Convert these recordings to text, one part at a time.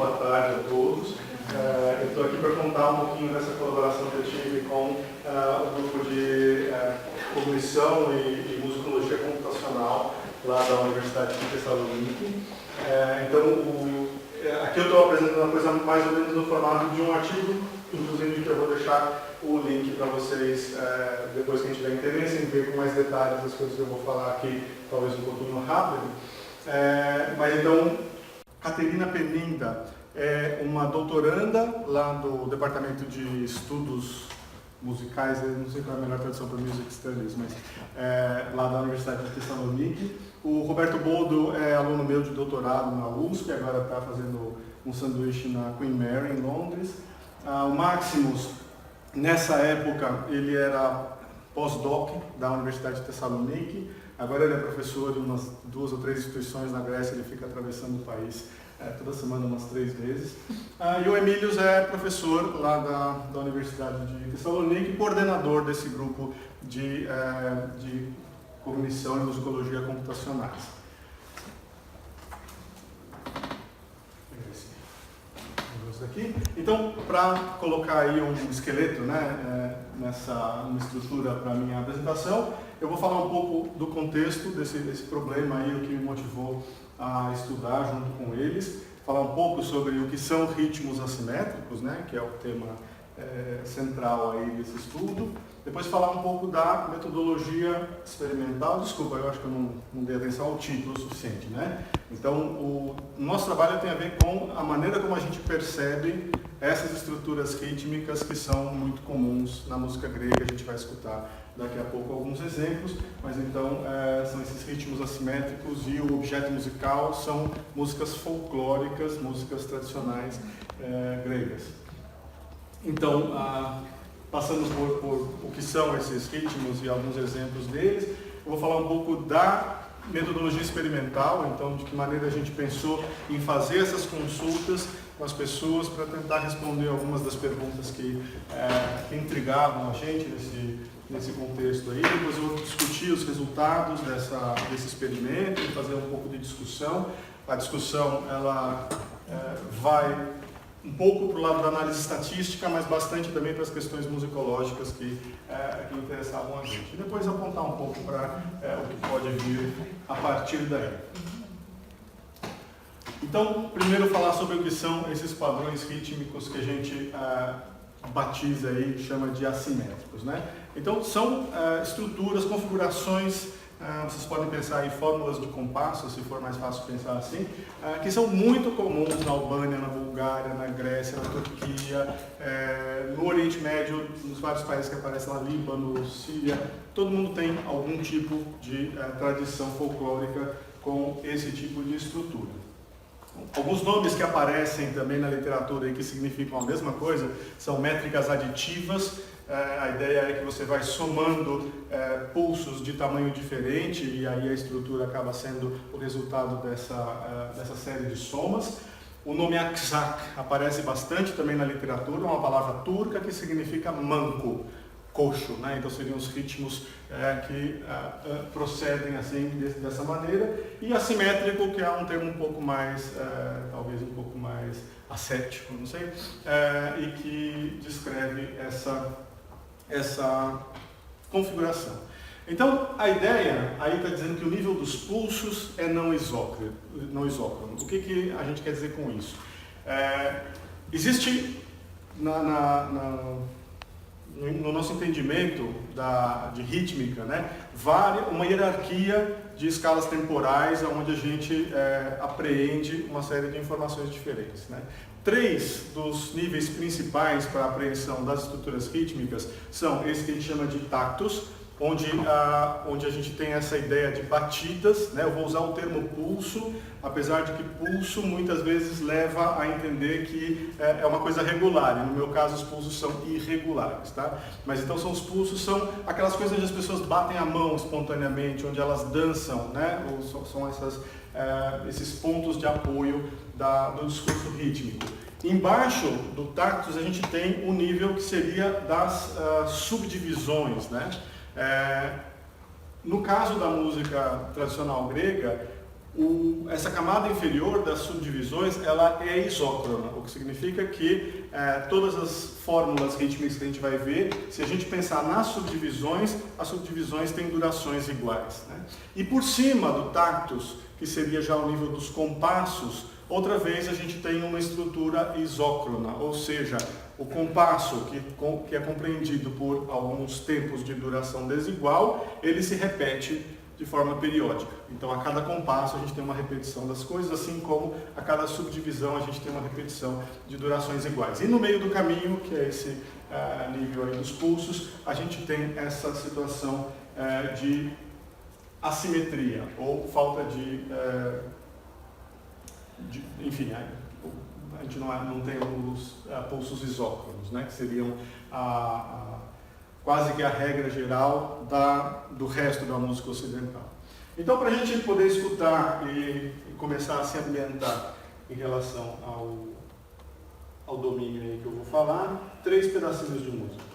boa tarde a todos. Eu estou aqui para contar um pouquinho dessa colaboração que eu tive com o grupo de cognição e musicologia computacional lá da Universidade de Tessaloniki. Aqui eu estou apresentando uma coisa mais ou menos no formato de um artigo, inclusive que eu vou deixar o link para vocês depois que a gente tiver interesse em ver com mais detalhes as coisas que eu vou falar aqui, talvez um pouquinho rápido. Mas então, Caterina Peninda é uma doutoranda lá do Departamento de Estudos Musicais, eu não sei qual é a melhor tradução para Music Studies, mas lá da Universidade de Tessaloniki. O Roberto Boldo é aluno meu de doutorado na USP, agora está fazendo um sanduíche na Queen Mary, em Londres. O Maximus, nessa época, ele era pós-doc da Universidade de Tessaloniki, agora ele é professor de umas 2 ou 3 instituições na Grécia, ele fica atravessando o país toda semana umas 3 vezes. E o Emílios é professor lá da Universidade de Tessaloniki, coordenador desse grupo de cognição e musicologia computacionais. Aqui. Então, para colocar aí um esqueleto, né, numa estrutura para a minha apresentação, eu vou falar um pouco do contexto desse problema aí, o que me motivou a estudar junto com eles, falar um pouco sobre o que são ritmos assimétricos, né, que é o tema central aí desse estudo. Depois falar um pouco da metodologia experimental. Desculpa, eu acho que eu não dei atenção ao título o suficiente, né? Então, o nosso trabalho tem a ver com a maneira como a gente percebe essas estruturas rítmicas que são muito comuns na música grega. A gente vai escutar daqui a pouco alguns exemplos, mas então são esses ritmos assimétricos e o objeto musical são músicas folclóricas, músicas tradicionais gregas. Então, passando por o que são esses ritmos e alguns exemplos deles, eu vou falar um pouco da metodologia experimental, então de que maneira a gente pensou em fazer essas consultas com as pessoas para tentar responder algumas das perguntas que intrigavam a gente nesse contexto aí. Depois eu vou discutir os resultados desse experimento e fazer um pouco de discussão. A discussão ela vai um pouco para o lado da análise estatística, mas bastante também para as questões musicológicas que interessavam a gente. E depois apontar um pouco para o que pode vir a partir daí. Então, primeiro falar sobre o que são esses padrões rítmicos que a gente batiza aí, chama de assimétricos, né? Então, são estruturas, configurações. Vocês podem pensar em fórmulas de compasso, se for mais fácil pensar assim, que são muito comuns na Albânia, na Bulgária, na Grécia, na Turquia, no Oriente Médio, nos vários países que aparecem lá, Líbano, Síria. Todo mundo tem algum tipo de tradição folclórica com esse tipo de estrutura. Alguns nomes que aparecem também na literatura e que significam a mesma coisa são métricas aditivas. A ideia é que você vai somando pulsos de tamanho diferente e aí a estrutura acaba sendo o resultado dessa série de somas. O nome aksak aparece bastante também na literatura, é uma palavra turca que significa manco, coxo, né? Então seriam os ritmos que procedem assim dessa maneira. E assimétrico, que é um termo um pouco mais, talvez um pouco mais ascético, não sei, e que descreve essa configuração. Então, a ideia aí está dizendo que o nível dos pulsos é não isócrono. O que a gente quer dizer com isso? Existe no nosso entendimento de rítmica, né, uma hierarquia de escalas temporais onde a gente apreende uma série de informações diferentes, né? 3 dos níveis principais para a apreensão das estruturas rítmicas são esse que a gente chama de tactos, onde a gente tem essa ideia de batidas, né? Eu vou usar o termo pulso, apesar de que pulso muitas vezes leva a entender que é uma coisa regular, e no meu caso os pulsos são irregulares, tá? Mas então os pulsos são aquelas coisas onde as pessoas batem a mão espontaneamente, onde elas dançam, né? Ou são esses pontos de apoio do discurso rítmico. Embaixo do tactus a gente tem o nível que seria das subdivisões, né? No caso da música tradicional grega, essa camada inferior das subdivisões, ela é isócrona, o que significa que todas as fórmulas rítmicas que a gente vai ver, se a gente pensar nas subdivisões, as subdivisões têm durações iguais, né? E por cima do tactus, que seria já o nível dos compassos, outra vez a gente tem uma estrutura isócrona, ou seja, o compasso, que é compreendido por alguns tempos de duração desigual, ele se repete de forma periódica. Então, a cada compasso a gente tem uma repetição das coisas, assim como a cada subdivisão a gente tem uma repetição de durações iguais. E no meio do caminho, que é esse nível aí dos pulsos, a gente tem essa situação de assimetria, ou falta enfim, a gente não tem os pulsos isócronos, né, que seriam quase que a regra geral do resto da música ocidental. Então, para a gente poder escutar e começar a se ambientar em relação ao domínio aí que eu vou falar, 3 pedacinhos de música.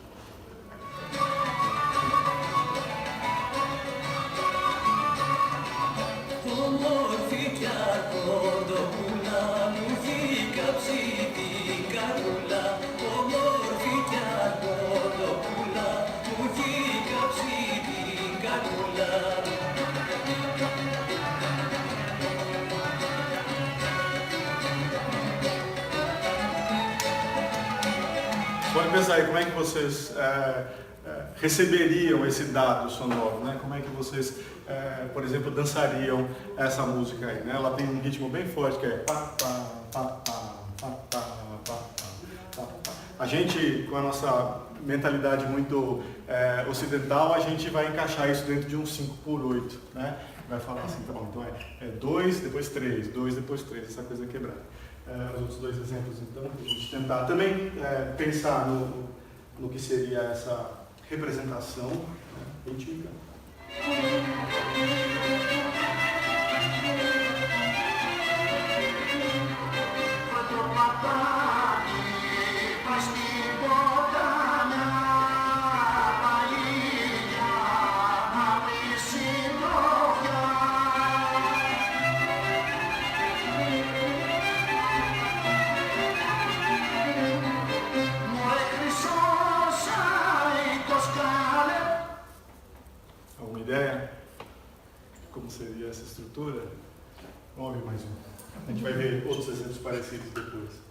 Pode pensar aí, como é que vocês receberiam esse dado sonoro, né? Como é que vocês, por exemplo, dançariam essa música aí, né? Ela tem um ritmo bem forte, que é pá, pá, pá, pá, pá, pá, pá, pá, pá. A gente, com a nossa mentalidade muito ocidental, a gente vai encaixar isso dentro de um 5/8, né? Vai falar assim, tá bom, então é 2, depois 3, 2, depois 3, essa coisa quebrada. Os outros 2 exemplos, então, para a gente tentar também pensar no que seria essa representação rítmica. Alguma ideia de como seria essa estrutura? Vamos ver mais um. A gente vai ver outros exemplos parecidos depois.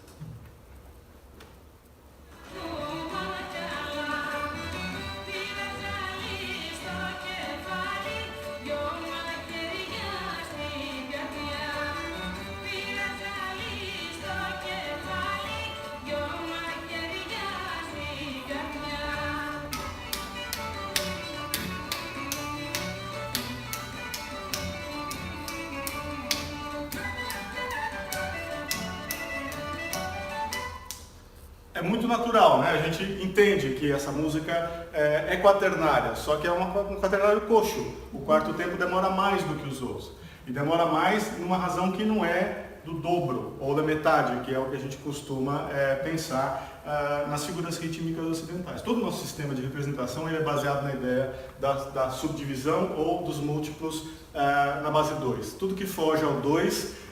É muito natural, né? A gente entende que essa música é quaternária, só que é um quaternário coxo. O quarto tempo demora mais do que os outros. E demora mais numa razão que não é do dobro ou da metade, que é o que a gente costuma pensar nas figuras rítmicas ocidentais. Todo o nosso sistema de representação ele é baseado na ideia da subdivisão ou dos múltiplos na base 2. Tudo que foge ao 2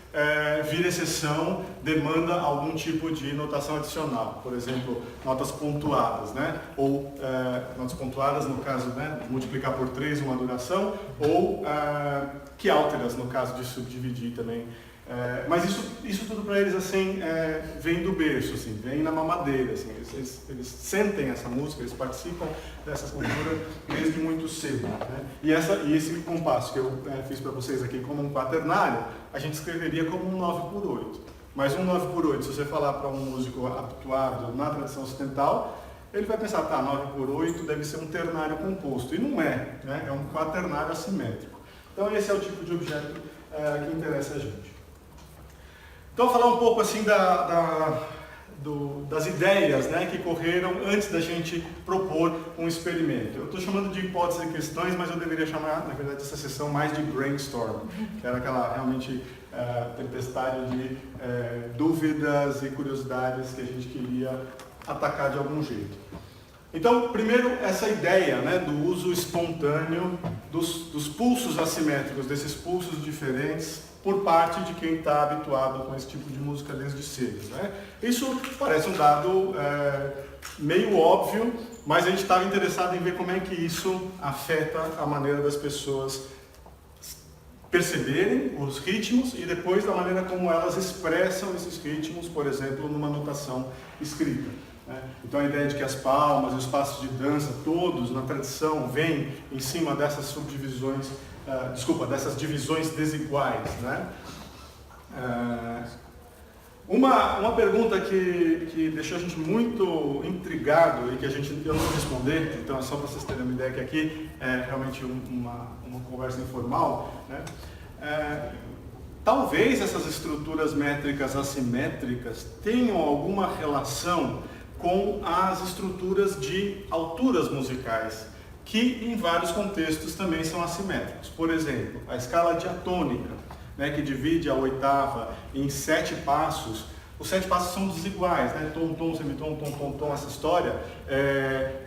vira exceção, demanda algum tipo de notação adicional, por exemplo, notas pontuadas, né? Ou notas pontuadas no caso, né, de multiplicar por 3 uma duração, ou quiálteras no caso de subdividir também. Mas isso tudo para eles assim vem do berço, assim, vem na mamadeira, assim, eles sentem essa música, eles participam dessa cultura desde muito cedo, né? E esse compasso que eu fiz para vocês aqui como um quaternário, a gente escreveria como um 9/8. Mas um 9/8, se você falar para um músico habituado na tradição ocidental, ele vai pensar, tá, 9/8 deve ser um ternário composto, e não é, né? É um quaternário assimétrico. Então esse é o tipo de objeto que interessa a gente. Então, falar um pouco assim das ideias, né, que correram antes da gente propor um experimento. Eu estou chamando de hipóteses e questões, mas eu deveria chamar, na verdade, essa sessão mais de brainstorm, que era aquela realmente tempestade de dúvidas e curiosidades que a gente queria atacar de algum jeito. Então, primeiro, essa ideia, né, do uso espontâneo dos pulsos assimétricos, desses pulsos diferentes, por parte de quem está habituado com esse tipo de música desde cedo, né? Isso parece um dado meio óbvio, mas a gente estava interessado em ver como é que isso afeta a maneira das pessoas perceberem os ritmos e depois da maneira como elas expressam esses ritmos, por exemplo, numa notação escrita, né? Então a ideia de que as palmas e os passos de dança, todos na tradição, vêm em cima dessas subdivisões, dessas divisões desiguais, né? Uma pergunta que deixou a gente muito intrigado e que eu não vou responder, então é só para vocês terem uma ideia que aqui é realmente uma conversa informal, né? Talvez essas estruturas métricas assimétricas tenham alguma relação com as estruturas de alturas musicais, que em vários contextos também são assimétricos. Por exemplo, a escala diatônica, né, que divide a oitava em 7 passos. Os 7 passos são desiguais, né? Tom, tom, semitom, tom, tom, tom, essa história,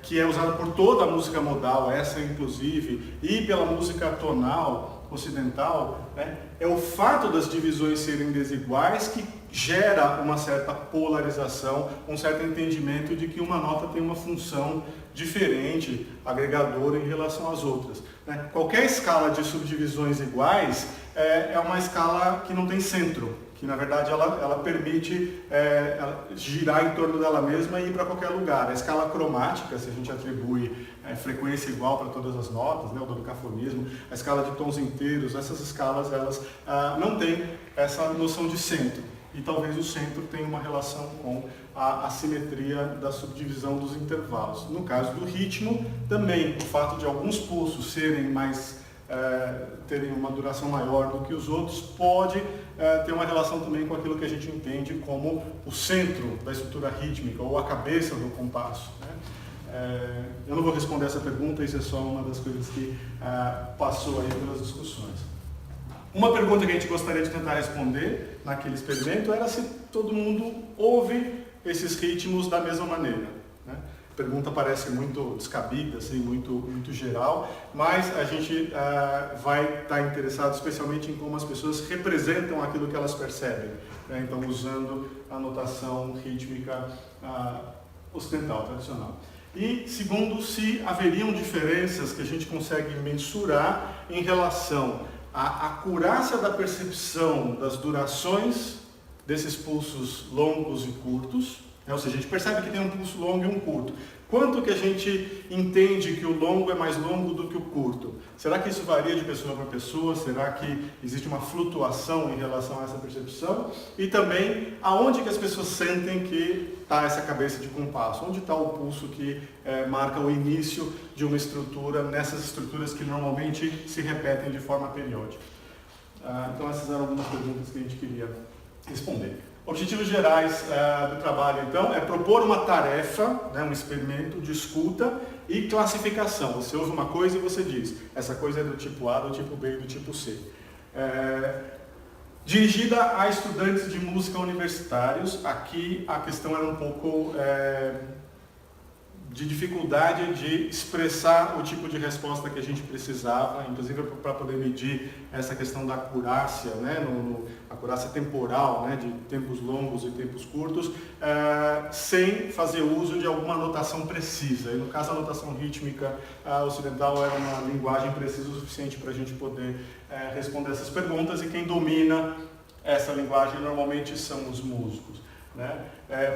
que é usada por toda a música modal, essa inclusive, e pela música tonal ocidental, né? É o fato das divisões serem desiguais que gera uma certa polarização, um certo entendimento de que uma nota tem uma função diferente, agregadora em relação às outras, né? Qualquer escala de subdivisões iguais é uma escala que não tem centro, que na verdade ela permite girar em torno dela mesma e ir para qualquer lugar. A escala cromática, se a gente atribui frequência igual para todas as notas, né, o dodecafonismo, a escala de tons inteiros, essas escalas elas não têm essa noção de centro. E talvez o centro tenha uma relação com a assimetria da subdivisão dos intervalos. No caso do ritmo, também o fato de alguns pulsos serem terem uma duração maior do que os outros pode ter uma relação também com aquilo que a gente entende como o centro da estrutura rítmica ou a cabeça do compasso, né? Eu não vou responder essa pergunta, isso é só uma das coisas que passou aí pelas discussões. Uma pergunta que a gente gostaria de tentar responder naquele experimento era se todo mundo ouve esses ritmos da mesma maneira, né? A pergunta parece muito descabida, assim, muito geral, mas a gente vai estar interessado especialmente em como as pessoas representam aquilo que elas percebem, né? Então, usando a notação rítmica ocidental, tradicional. E, segundo, se haveriam diferenças que a gente consegue mensurar em relação à acurácia da percepção das durações desses pulsos longos e curtos, né? Ou seja, a gente percebe que tem um pulso longo e um curto. Quanto que a gente entende que o longo é mais longo do que o curto? Será que isso varia de pessoa para pessoa? Será que existe uma flutuação em relação a essa percepção? E também, aonde que as pessoas sentem que está essa cabeça de compasso? Onde está o pulso que marca o início de uma estrutura, nessas estruturas que normalmente se repetem de forma periódica? Então, essas eram algumas perguntas que a gente queria responder. Objetivos gerais do trabalho, então, é propor uma tarefa, né, um experimento de escuta e classificação. Você ouve uma coisa e você diz, essa coisa é do tipo A, do tipo B e do tipo C. Dirigida a estudantes de música universitários, aqui a questão era um pouco de dificuldade de expressar o tipo de resposta que a gente precisava, inclusive para poder medir essa questão da acurácia, né, acurácia temporal, né, de tempos longos e tempos curtos, sem fazer uso de alguma notação precisa. E no caso a notação rítmica ocidental era uma linguagem precisa o suficiente para a gente poder responder essas perguntas, e quem domina essa linguagem normalmente são os músicos, né?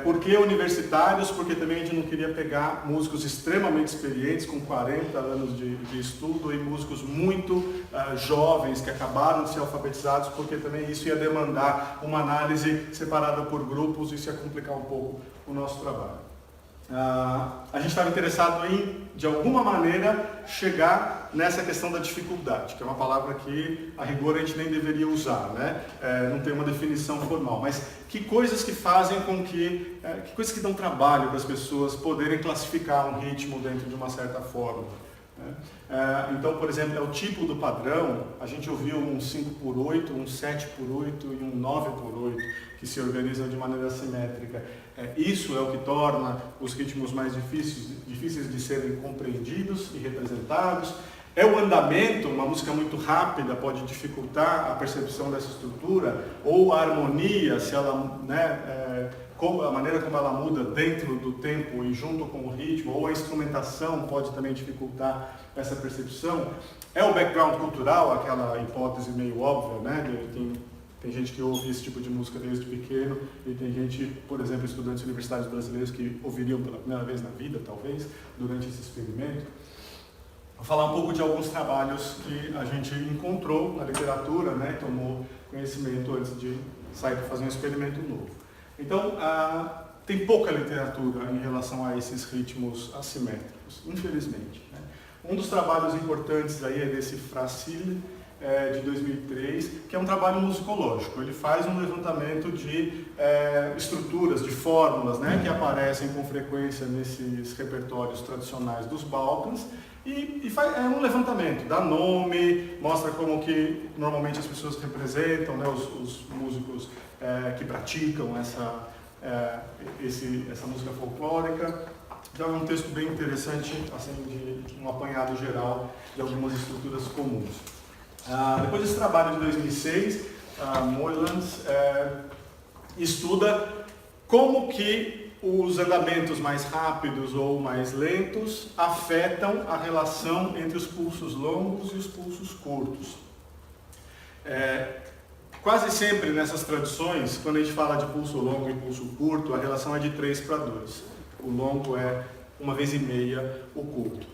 Por que universitários? Porque também a gente não queria pegar músicos extremamente experientes, com 40 anos de estudo, e músicos muito jovens que acabaram de ser alfabetizados, porque também isso ia demandar uma análise separada por grupos e isso ia complicar um pouco o nosso trabalho. A gente estava interessado em, de alguma maneira, chegar nessa questão da dificuldade, que é uma palavra que, a rigor, a gente nem deveria usar, né? Não tem uma definição formal, mas que coisas que fazem com que coisas que dão trabalho para as pessoas poderem classificar um ritmo dentro de uma certa forma, né? Então, por exemplo, é o tipo do padrão. A gente ouviu um 5/8, um 7/8 e um 9/8, que se organizam de maneira assimétrica. Isso é o que torna os ritmos mais difíceis de serem compreendidos e representados. É o andamento, uma música muito rápida pode dificultar a percepção dessa estrutura, ou a harmonia, se ela, né, a maneira como ela muda dentro do tempo e junto com o ritmo, ou a instrumentação pode também dificultar essa percepção. É o background cultural, aquela hipótese meio óbvia, né? Tem gente que ouve esse tipo de música desde pequeno e tem gente, por exemplo, estudantes universitários brasileiros que ouviriam pela primeira vez na vida, talvez, durante esse experimento. Vou falar um pouco de alguns trabalhos que a gente encontrou na literatura, né? Tomou conhecimento antes de sair para fazer um experimento novo. Então, tem pouca literatura em relação a esses ritmos assimétricos, infelizmente, né? Um dos trabalhos importantes aí é desse Fracile, de 2003, que é um trabalho musicológico. Ele faz um levantamento de estruturas, de fórmulas, né, que aparecem com frequência nesses repertórios tradicionais dos Balcãs, e é um levantamento, dá nome, mostra como que normalmente as pessoas representam, né, os músicos que praticam essa música folclórica. Então é um texto bem interessante, assim, de um apanhado geral de algumas estruturas comuns. Depois desse trabalho de 2006, Moylands estuda como que os andamentos mais rápidos ou mais lentos afetam a relação entre os pulsos longos e os pulsos curtos. Quase sempre nessas tradições, quando a gente fala de pulso longo e pulso curto, a relação é de 3:2. O longo é 1,5 o curto.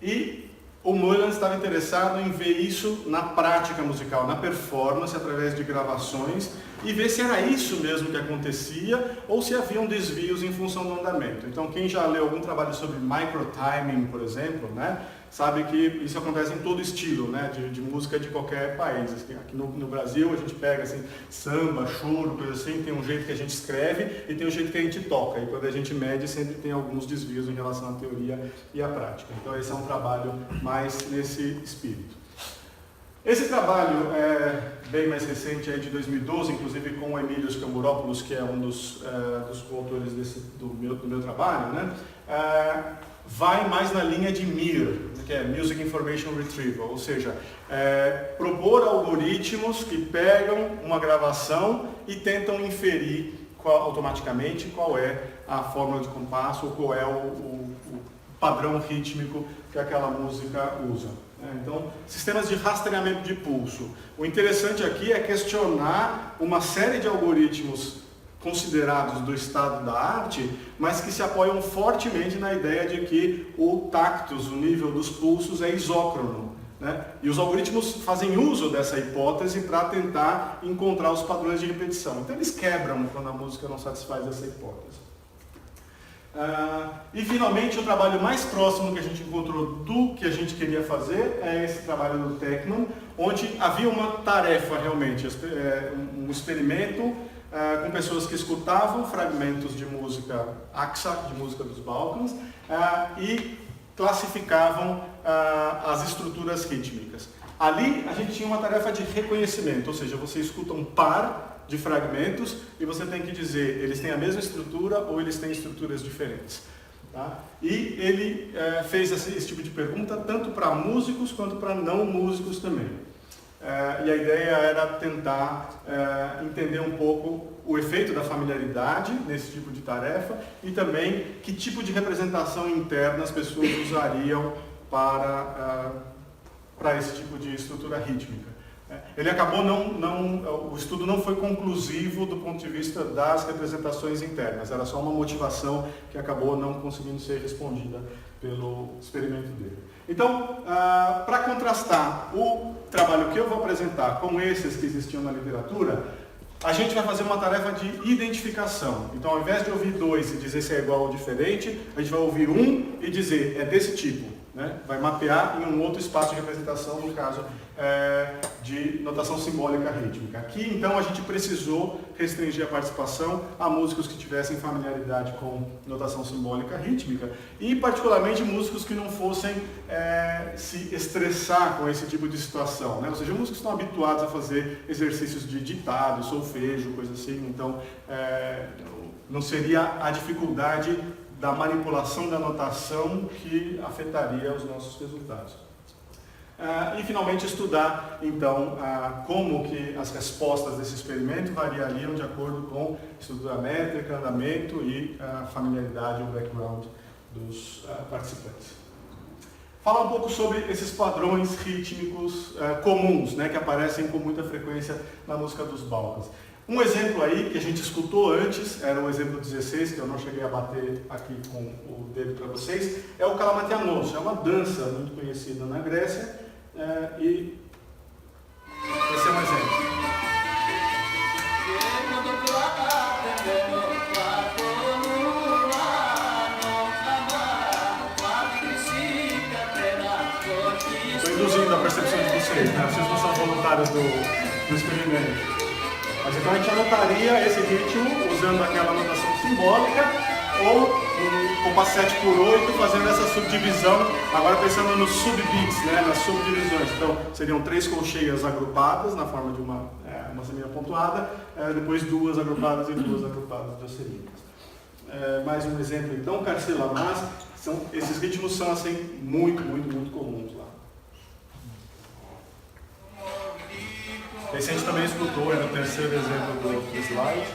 E o Moylands estava interessado em ver isso na prática musical, na performance, através de gravações, e ver se era isso mesmo que acontecia ou se haviam desvios em função do andamento. Então, quem já leu algum trabalho sobre microtiming, por exemplo, né, sabe que isso acontece em todo estilo, né, de música de qualquer país. Aqui no Brasil a gente pega assim, samba, choro, coisa assim, tem um jeito que a gente escreve e tem um jeito que a gente toca. E quando a gente mede sempre tem alguns desvios em relação à teoria e à prática. Então esse é um trabalho mais nesse espírito. Esse trabalho é bem mais recente, é de 2012, inclusive com o Emílios Camburópolis, que é um dos coautores do meu trabalho, né? Vai mais na linha de MIR, que é Music Information Retrieval, ou seja, propor algoritmos que pegam uma gravação e tentam inferir automaticamente qual é a fórmula de compasso ou qual é o padrão rítmico que aquela música usa. Então, sistemas de rastreamento de pulso. O interessante aqui é questionar uma série de algoritmos considerados do estado da arte, mas que se apoiam fortemente na ideia de que o tactus, o nível dos pulsos, é isócrono, né? E os algoritmos fazem uso dessa hipótese para tentar encontrar os padrões de repetição. Então eles quebram quando a música não satisfaz essa hipótese. E finalmente o trabalho mais próximo que a gente encontrou do que a gente queria fazer é esse trabalho do Tekman, onde havia uma tarefa realmente, um experimento com pessoas que escutavam fragmentos de música Aksa, de música dos Balcãs, e classificavam as estruturas rítmicas. Ali a gente tinha uma tarefa de reconhecimento, ou seja, você escuta um par de fragmentos e você tem que dizer, eles têm a mesma estrutura ou eles têm estruturas diferentes. Tá? E ele fez esse tipo de pergunta tanto para músicos quanto para não músicos também. E a ideia era tentar entender um pouco o efeito da familiaridade nesse tipo de tarefa e também que tipo de representação interna as pessoas usariam para esse tipo de estrutura rítmica. Ele acabou o estudo não foi conclusivo do ponto de vista das representações internas, era só uma motivação que acabou não conseguindo ser respondida pelo experimento dele. Então, para contrastar o trabalho que eu vou apresentar com esses que existiam na literatura, a gente vai fazer uma tarefa de identificação. Então, ao invés de ouvir dois e dizer se é igual ou diferente, a gente vai ouvir um e dizer é desse tipo. Né? Vai mapear em um outro espaço de representação, no caso de notação simbólica rítmica. Aqui, então, a gente precisou restringir a participação a músicos que tivessem familiaridade com notação simbólica rítmica e, particularmente, músicos que não fossem se estressar com esse tipo de situação. Né? Ou seja, músicos que estão habituados a fazer exercícios de ditado, solfejo, coisa assim. Então, não seria a dificuldade da manipulação da notação que afetaria os nossos resultados. E finalmente estudar então como que as respostas desse experimento variariam de acordo com estrutura métrica, andamento e familiaridade ou background dos participantes. Falar um pouco sobre esses padrões rítmicos comuns, né, que aparecem com muita frequência na música dos Balkãs. Um exemplo aí que a gente escutou antes, era o exemplo 16, que eu não cheguei a bater aqui com o dedo para vocês, é o Kalamatianos, é uma dança muito conhecida na Grécia, e esse é um exemplo. Estou induzindo a percepção de vocês, né? Vocês não são voluntários do experimento. Mas então a gente anotaria esse ritmo usando aquela notação simbólica ou um compasso 7/8 fazendo essa subdivisão, agora pensando nos subbeats, né, nas subdivisões. Então seriam 3 colcheias agrupadas na forma de uma semana pontuada, depois 2 agrupadas e 2 agrupadas de oceaníacas. Mais um exemplo então, Karsilamas, esses ritmos são assim muito comuns lá. Esse a gente também escutou, é no terceiro exemplo do outro slide.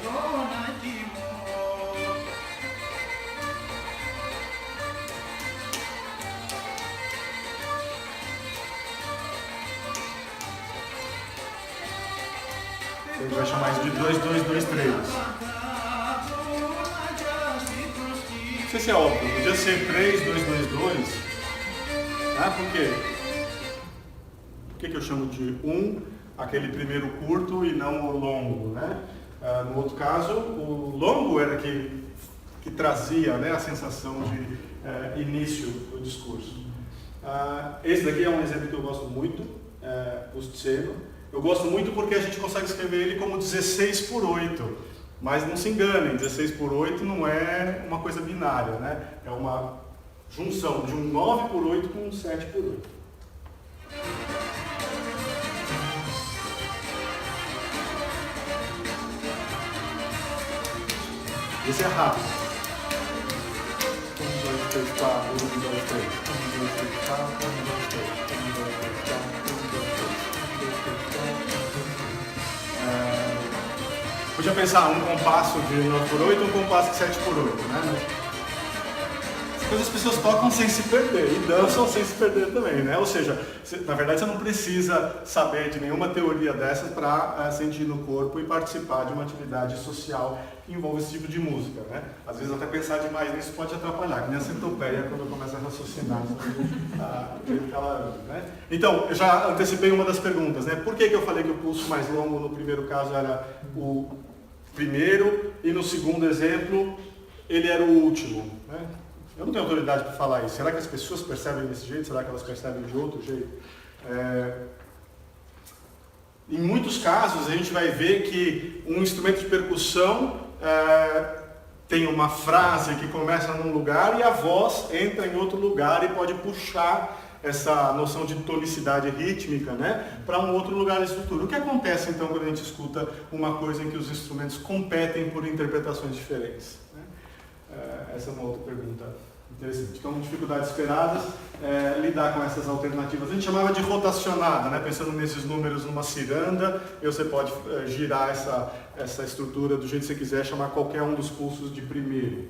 A gente vai chamar isso de 2-2-2-3. Não sei se é óbvio, podia ser 3-2-2-2. Por quê? Por que eu chamo de aquele primeiro curto e não o longo, né? No outro caso, o longo era que trazia, né, a sensação de início do discurso. Esse daqui é um exemplo que eu gosto muito, o Szeno. Eu gosto muito porque a gente consegue escrever ele como 16/8, mas não se enganem, 16/8 não é uma coisa binária, né? É uma junção de um 9/8 com um 7/8. Esse é rápido. 1, 2, 3, 4, 1, 2, 3, 1, 2, 3, 4, 1, 2, 3, 1, 2, 3, 4, 1, 2, 3, 1, 2, 3, 4. Podia pensar um compasso de 9/8 e um compasso de 7/8, né? As pessoas tocam sem se perder e dançam sem se perder também, né? Ou seja, na verdade você não precisa saber de nenhuma teoria dessas para sentir no corpo e participar de uma atividade social que envolve esse tipo de música, né? Às vezes até pensar demais nisso pode atrapalhar, que nem a centopeia quando começa a raciocinar sobre ela, né? Então, eu já antecipei uma das perguntas, né? Por que eu falei que o pulso mais longo no primeiro caso era o primeiro e no segundo exemplo ele era o último, né? Eu não tenho autoridade para falar isso. Será que as pessoas percebem desse jeito? Será que elas percebem de outro jeito? Em muitos casos, a gente vai ver que um instrumento de percussão tem uma frase que começa num lugar e a voz entra em outro lugar e pode puxar essa noção de tonicidade rítmica, né, para um outro lugar da estrutura. O que acontece, então, quando a gente escuta uma coisa em que os instrumentos competem por interpretações diferentes? Essa é uma outra pergunta interessante. Então, dificuldades esperadas, lidar com essas alternativas. A gente chamava de rotacionada, né? Pensando nesses números numa ciranda, e você pode girar essa estrutura do jeito que você quiser, chamar qualquer um dos pulsos de primeiro.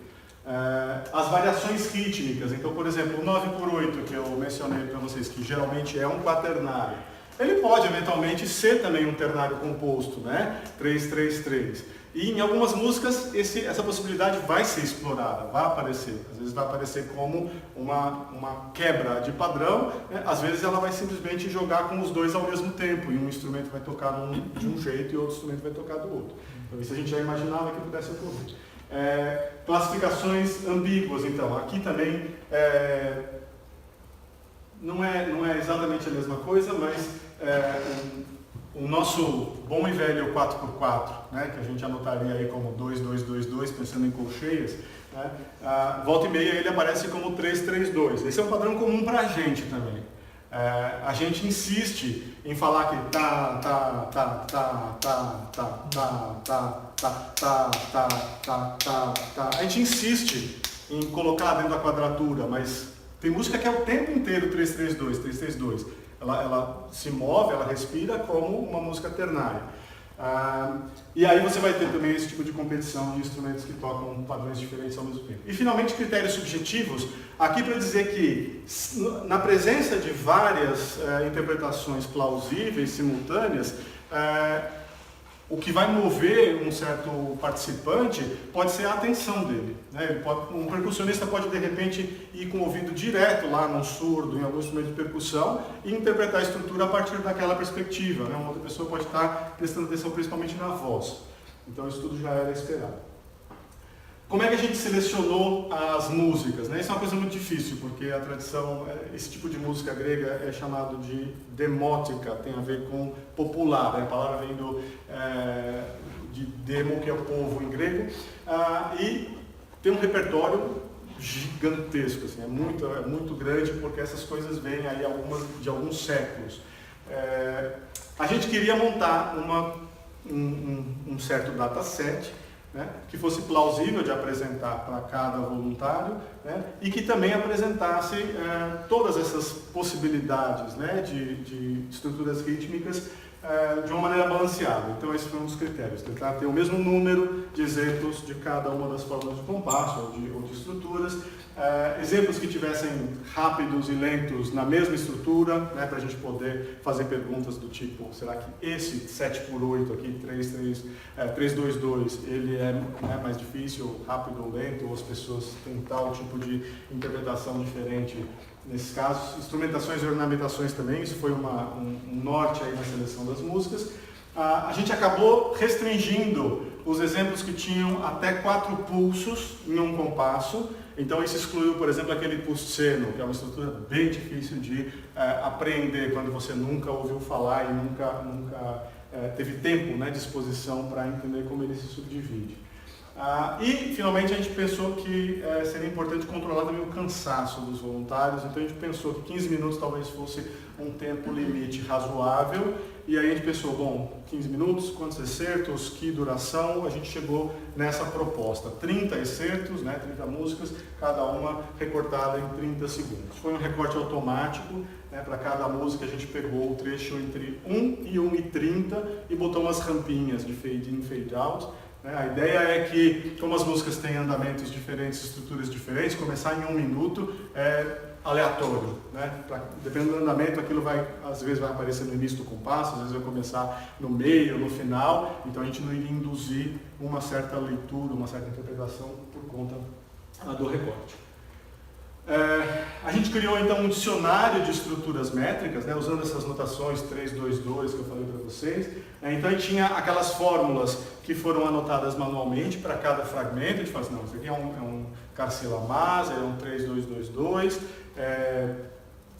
As variações rítmicas, então, por exemplo, o 9/8 que eu mencionei para vocês, que geralmente é um quaternário, ele pode eventualmente ser também um ternário composto, né? 3-3-3. E em algumas músicas essa possibilidade vai ser explorada, vai aparecer. Às vezes vai aparecer como uma quebra de padrão, né? Às vezes ela vai simplesmente jogar com os dois ao mesmo tempo, e um instrumento vai tocar de um jeito e outro instrumento vai tocar do outro. Então isso a gente já imaginava que pudesse ocorrer. Classificações ambíguas, então. Aqui também não é exatamente a mesma coisa, mas o nosso bom e velho 4x4, né, que a gente anotaria aí como 2-2-2-2, pensando em colcheias, né, volta e meia ele aparece como 3-3-2. Esse é um padrão comum para a gente também. A gente insiste em falar que a gente insiste em colocar dentro da quadratura, mas tem música que é o tempo inteiro 3-3-2, 3-3-2. Ela se move, ela respira como uma música ternária. E aí você vai ter também esse tipo de competição de instrumentos que tocam padrões diferentes ao mesmo tempo. E finalmente, critérios subjetivos, aqui para dizer que na presença de várias interpretações plausíveis, simultâneas, o que vai mover um certo participante pode ser a atenção dele, né? Um percussionista pode de repente ir com o ouvido direto lá num surdo, em algum instrumento de percussão, e interpretar a estrutura a partir daquela perspectiva, né? Uma outra pessoa pode estar prestando atenção principalmente na voz. Então isso tudo já era esperado. Como é que a gente selecionou as músicas, né? Isso é uma coisa muito difícil, porque a tradição, esse tipo de música grega é chamado de demótica, tem a ver com popular, né? A palavra vem de demo, que é o povo em grego, e tem um repertório gigantesco, assim, é muito grande, porque essas coisas vêm aí de alguns séculos. A gente queria montar um certo dataset, né, que fosse plausível de apresentar para cada voluntário, né, e que também apresentasse todas essas possibilidades, né, de estruturas rítmicas de uma maneira balanceada. Então esse foi um dos critérios, tentar ter o mesmo número de exemplos de cada uma das formas de compasso ou de estruturas, exemplos que tivessem rápidos e lentos na mesma estrutura, né, para a gente poder fazer perguntas do tipo, será que esse 7/8 aqui, 3-2-2, ele é, né, mais difícil, rápido ou lento, ou as pessoas têm tal tipo de interpretação diferente? Nesses casos, instrumentações e ornamentações também, isso foi um norte aí na seleção das músicas. A gente acabou restringindo os exemplos que tinham até 4 pulsos em um compasso. Então isso excluiu, por exemplo, aquele pulseno, que é uma estrutura bem difícil de apreender quando você nunca ouviu falar e nunca teve tempo, né, de exposição para entender como ele se subdivide. E, finalmente, a gente pensou que seria importante controlar também o cansaço dos voluntários, então a gente pensou que 15 minutos talvez fosse um tempo limite razoável, e aí a gente pensou, bom, 15 minutos, quantos excertos, que duração, a gente chegou nessa proposta, 30 excertos, né, 30 músicas, cada uma recortada em 30 segundos. Foi um recorte automático, né, para cada música a gente pegou o trecho entre 1 e 1:30 e botou umas rampinhas de fade in, fade out. A ideia é que, como as músicas têm andamentos diferentes, estruturas diferentes, começar em 1 minuto é aleatório, né? Dependendo do andamento, aquilo às vezes vai aparecer no início do compasso, às vezes vai começar no meio, no final, então a gente não iria induzir uma certa leitura, uma certa interpretação por conta do recorte. A gente criou então um dicionário de estruturas métricas, né, usando essas notações 3-2-2 que eu falei para vocês. Então a gente tinha aquelas fórmulas que foram anotadas manualmente para cada fragmento. A gente fala assim, não, isso aqui é um Carcela-Mas, é um 3-2-2-2.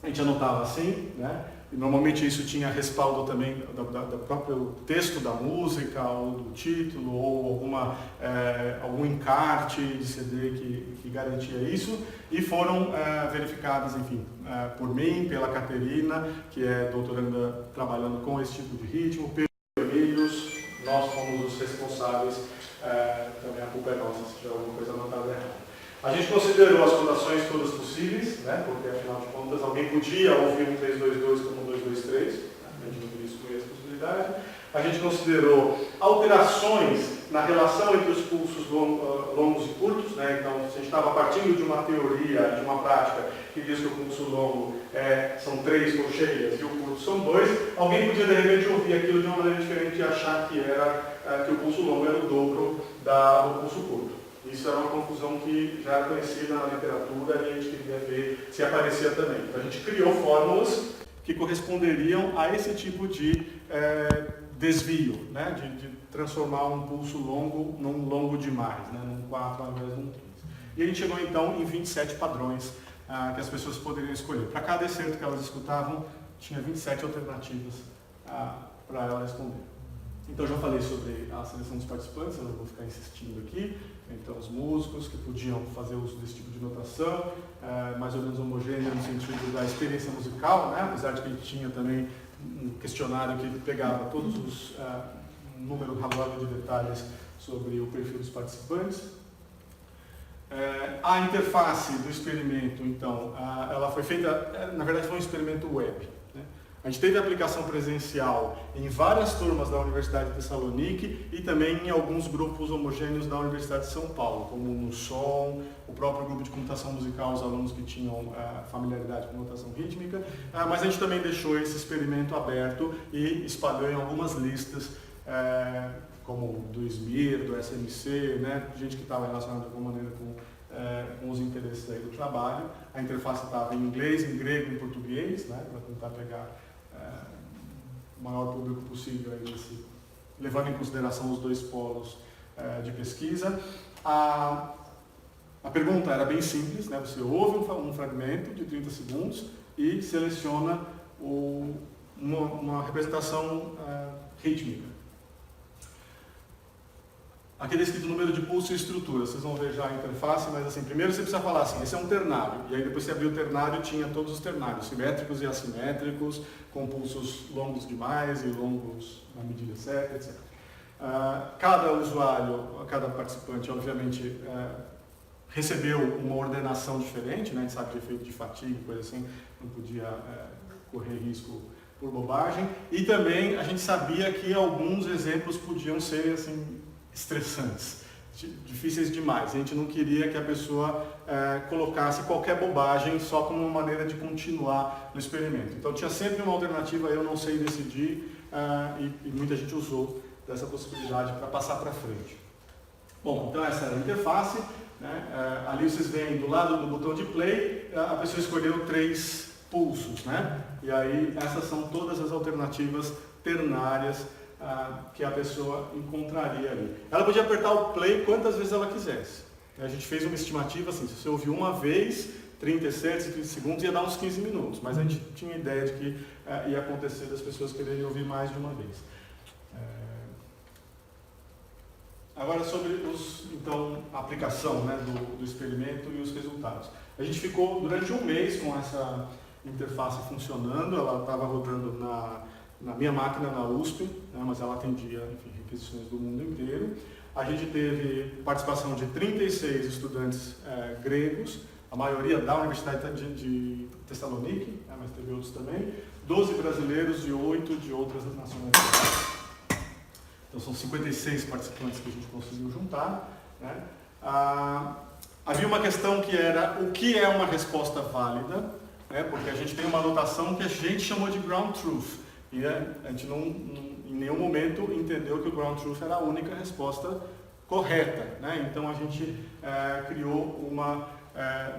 A gente anotava assim, né? E normalmente isso tinha respaldo também do próprio texto da música, ou do título, ou algum encarte de CD que garantia isso, e foram verificadas, enfim, por mim, pela Caterina, que é doutoranda trabalhando com esse tipo de ritmo, pelos Emílios, nós fomos os responsáveis, também a culpa é nossa se tiver alguma coisa anotada errada. A gente considerou as cotações todas possíveis, né, porque afinal de contas alguém podia ouvir um 3-2-2 como um 2-2-3, né, a gente não queria excluir essa possibilidade. A gente considerou alterações na relação entre os pulsos longos e curtos, né, então se a gente estava partindo de uma teoria, de uma prática que diz que o pulso longo são 3 colcheias e o curto são 2, alguém podia de repente ouvir aquilo de uma maneira diferente e achar que o pulso longo era o dobro do pulso curto. Isso era uma confusão que já era conhecida na literatura e a gente queria ver se aparecia também. Então a gente criou fórmulas que corresponderiam a esse tipo de desvio, né? De transformar um pulso longo num longo demais, né? Num 4 ao invés de um 3. E a gente chegou então em 27 padrões que as pessoas poderiam escolher. Para cada excerto que elas escutavam, tinha 27 alternativas para ela responder. Então já falei sobre a seleção dos participantes, eu não vou ficar insistindo aqui. Então os músicos que podiam fazer uso desse tipo de notação, mais ou menos homogênea no sentido da experiência musical, né? Apesar de que a gente tinha também um questionário que pegava todos um número razoável de detalhes sobre o perfil dos participantes. A interface do experimento, então, ela foi feita, na verdade foi um experimento web. Né? A gente teve aplicação presencial em várias turmas da Universidade de Tessalonique e também em alguns grupos homogêneos da Universidade de São Paulo, como no som, o próprio grupo de computação musical, os alunos que tinham familiaridade com notação rítmica, mas a gente também deixou esse experimento aberto e espalhou em algumas listas, como do SMIR, do SMC, né? Gente que estava relacionada de alguma maneira com os interesses aí do trabalho. A interface estava em inglês, em grego e em português, né? Para tentar pegar o maior público possível aí levando em consideração os dois polos de pesquisa. A pergunta era bem simples, né? Você ouve um fragmento de 30 segundos e seleciona uma representação rítmica. Aqui é descrito o número de pulso e estrutura, vocês vão ver já a interface, mas assim, primeiro você precisa falar assim, esse é um ternário, e aí depois você abriu o ternário e tinha todos os ternários, simétricos e assimétricos, com pulsos longos demais e longos na medida certa, etc. Cada usuário, cada participante, obviamente, recebeu uma ordenação diferente, né? A gente sabe de efeito de fatiga, coisa assim, não podia correr risco por bobagem, e também a gente sabia que alguns exemplos podiam ser assim, estressantes, difíceis demais. A gente não queria que a pessoa colocasse qualquer bobagem só como uma maneira de continuar no experimento. Então tinha sempre uma alternativa, eu não sei decidir, e muita gente usou dessa possibilidade para passar para frente. Bom, então essa era a interface, né? Ali vocês veem do lado do botão de play, a pessoa escolheu 3 pulsos, né? E aí essas são todas as alternativas ternárias que a pessoa encontraria ali. Ela podia apertar o play quantas vezes ela quisesse. A gente fez uma estimativa assim, se você ouvir uma vez, 37, 30 segundos, ia dar uns 15 minutos, mas a gente tinha ideia de que ia acontecer das pessoas quererem ouvir mais de uma vez. Agora sobre então, a aplicação, né, do experimento e os resultados. A gente ficou durante um mês com essa interface funcionando, ela estava rodando na minha máquina na USP, né, mas ela atendia, enfim, requisições do mundo inteiro. A gente teve participação de 36 estudantes gregos, a maioria da Universidade de Tessalonique, né, mas teve outros também, 12 brasileiros e 8 de outras nacionalidades. Então são 56 participantes que a gente conseguiu juntar. Né. Havia uma questão que era o que é uma resposta válida, né, porque a gente tem uma anotação que a gente chamou de ground truth. E a gente em nenhum momento entendeu que o ground truth era a única resposta correta, né? Então a gente criou uma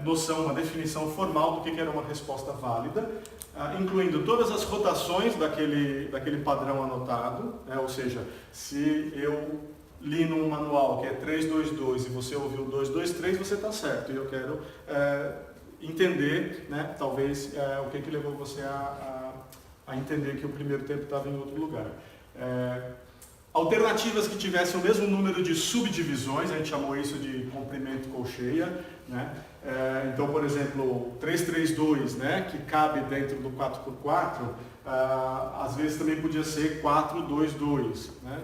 noção, uma definição formal do que era uma resposta válida, incluindo todas as rotações daquele padrão anotado, né? Ou seja, se eu li num manual que é 3-2-2 e você ouviu 2-2-3, você está certo, e eu quero entender, né, talvez o que levou você a entender que o primeiro tempo estava em outro lugar. Alternativas que tivessem o mesmo número de subdivisões, a gente chamou isso de comprimento colcheia, né? Então, por exemplo, 3-3-2, né, que cabe dentro do 4x4, às vezes também podia ser 4-2-2, né?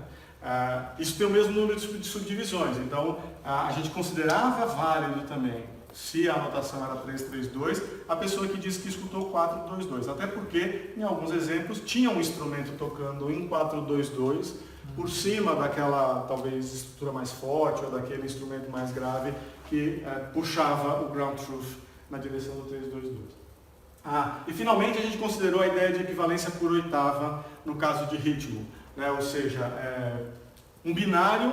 Isso tem o mesmo número de subdivisões, então a gente considerava válido também, se a anotação era 3-3-2, a pessoa que disse que escutou 4-2-2. Até porque, em alguns exemplos, tinha um instrumento tocando em 4-2-2, por cima daquela, talvez, estrutura mais forte, ou daquele instrumento mais grave, que puxava o ground truth na direção do 3-2-2. E finalmente a gente considerou a ideia de equivalência por oitava no caso de ritmo. Né? Ou seja, um binário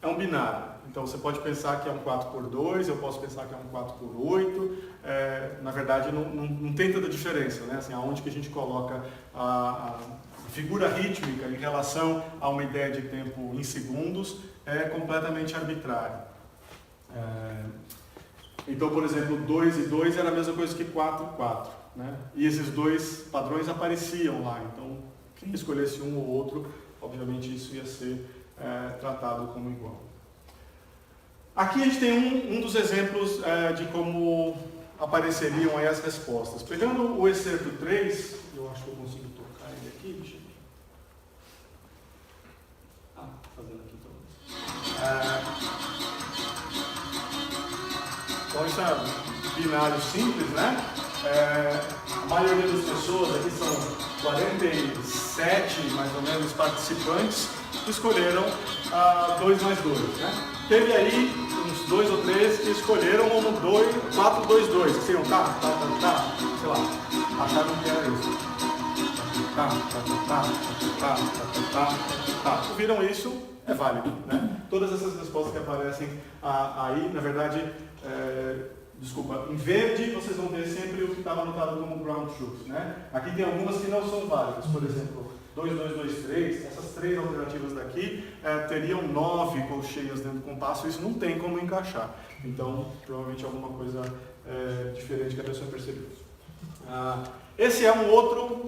é um binário. Então você pode pensar que é um 4x2, eu posso pensar que é um 4x8, na verdade não tem tanta diferença, né? Assim, aonde que a gente coloca a figura rítmica em relação a uma ideia de tempo em segundos é completamente arbitrário. Então, por exemplo, 2 e 2 era a mesma coisa que 4 e 4, né? E esses dois padrões apareciam lá, então quem escolhesse um ou outro, obviamente isso ia ser tratado como igual. Aqui a gente tem um dos exemplos de como apareceriam aí as respostas. Pegando o excerto 3, eu acho que eu consigo tocar ele aqui, deixa eu ver. Fazendo aqui talvez. Então isso é binário simples, né? A maioria das pessoas, aqui são 47 mais ou menos participantes, escolheram 2 mais 2, né? Teve aí uns 2 ou 3 que escolheram como 4, 2, 2, que seriam sei lá, acharam que era isso. Viram isso? É válido, né? Todas essas respostas que aparecem aí, na verdade, desculpa, em verde vocês vão ver sempre o que estava anotado como ground truth, né? Aqui tem algumas que não são válidas, por exemplo, 2, 2, 2, 3, essas 3 alternativas daqui teriam 9 colcheias dentro do compasso, isso não tem como encaixar. Então, provavelmente alguma coisa diferente que a pessoa percebeu. Esse é um outro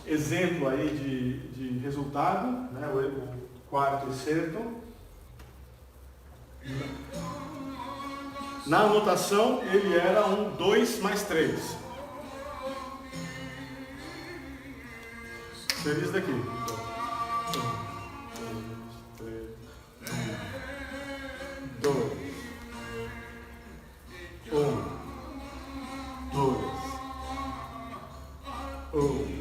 exemplo aí de resultado, né? O quarto excerto. Na anotação, ele era um 2 mais 3. Seria isso daqui. 1, 2, 1.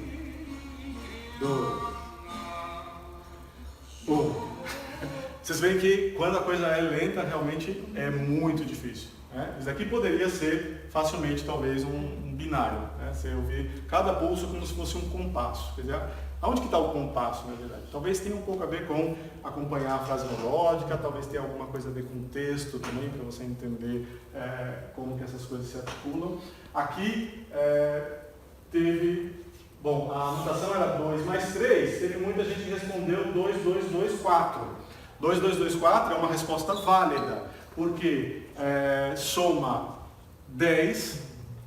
Vocês veem que quando a coisa é lenta, realmente é muito difícil, né? Isso aqui poderia ser facilmente, talvez, um binário, né? Você ouvir cada pulso como se fosse um compasso. Quer dizer, aonde que está o compasso, na verdade? Talvez tenha um pouco a ver com acompanhar a frase melódica, talvez tenha alguma coisa a ver com o texto também, para você entender como que essas coisas se articulam. Aqui teve... Bom, a anotação era 2 mais 3, teve muita gente que respondeu 2, 2, 2, 4. 2, 2, 2, 4 é uma resposta válida, porque soma 10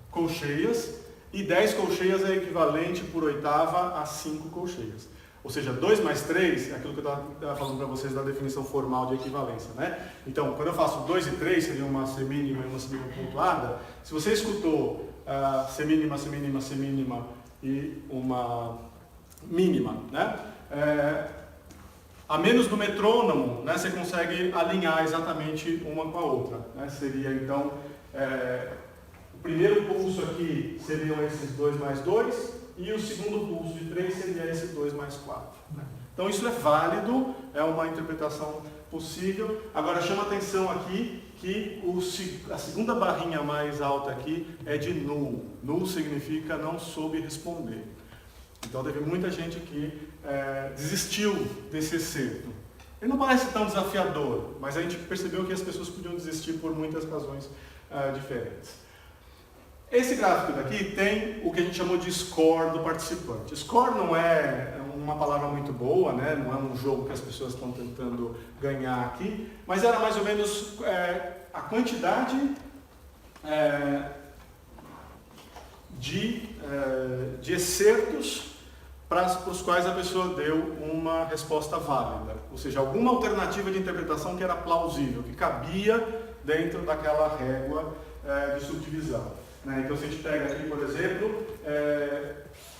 colcheias, e 10 colcheias é equivalente por oitava a 5 colcheias. Ou seja, 2 mais 3 é aquilo que eu estava falando para vocês da definição formal de equivalência, né? Então, quando eu faço 2 e 3, seria uma semínima e uma semínima pontuada. Se você escutou semínima, semínima, semínima e uma mínima, né? A menos do metrônomo, né, você consegue alinhar exatamente uma com a outra, né? Seria então, o primeiro pulso aqui seriam esses 2 mais 2 e o segundo pulso de 3 seria esse 2 mais 4. Né? Então isso é válido, é uma interpretação possível. Agora chama atenção aqui que a segunda barrinha mais alta aqui é de null. Null significa não soube responder. Então teve muita gente que desistiu desse excerto. Ele não parece tão desafiador, mas a gente percebeu que as pessoas podiam desistir por muitas razões diferentes. Esse gráfico daqui tem o que a gente chamou de score do participante. Score não é uma palavra muito boa, né? Não é um jogo que as pessoas estão tentando ganhar aqui, mas era mais ou menos a quantidade de excertos para os quais a pessoa deu uma resposta válida, ou seja, alguma alternativa de interpretação que era plausível, que cabia dentro daquela régua de subdivisão. Né? Então, se a gente pega aqui, por exemplo,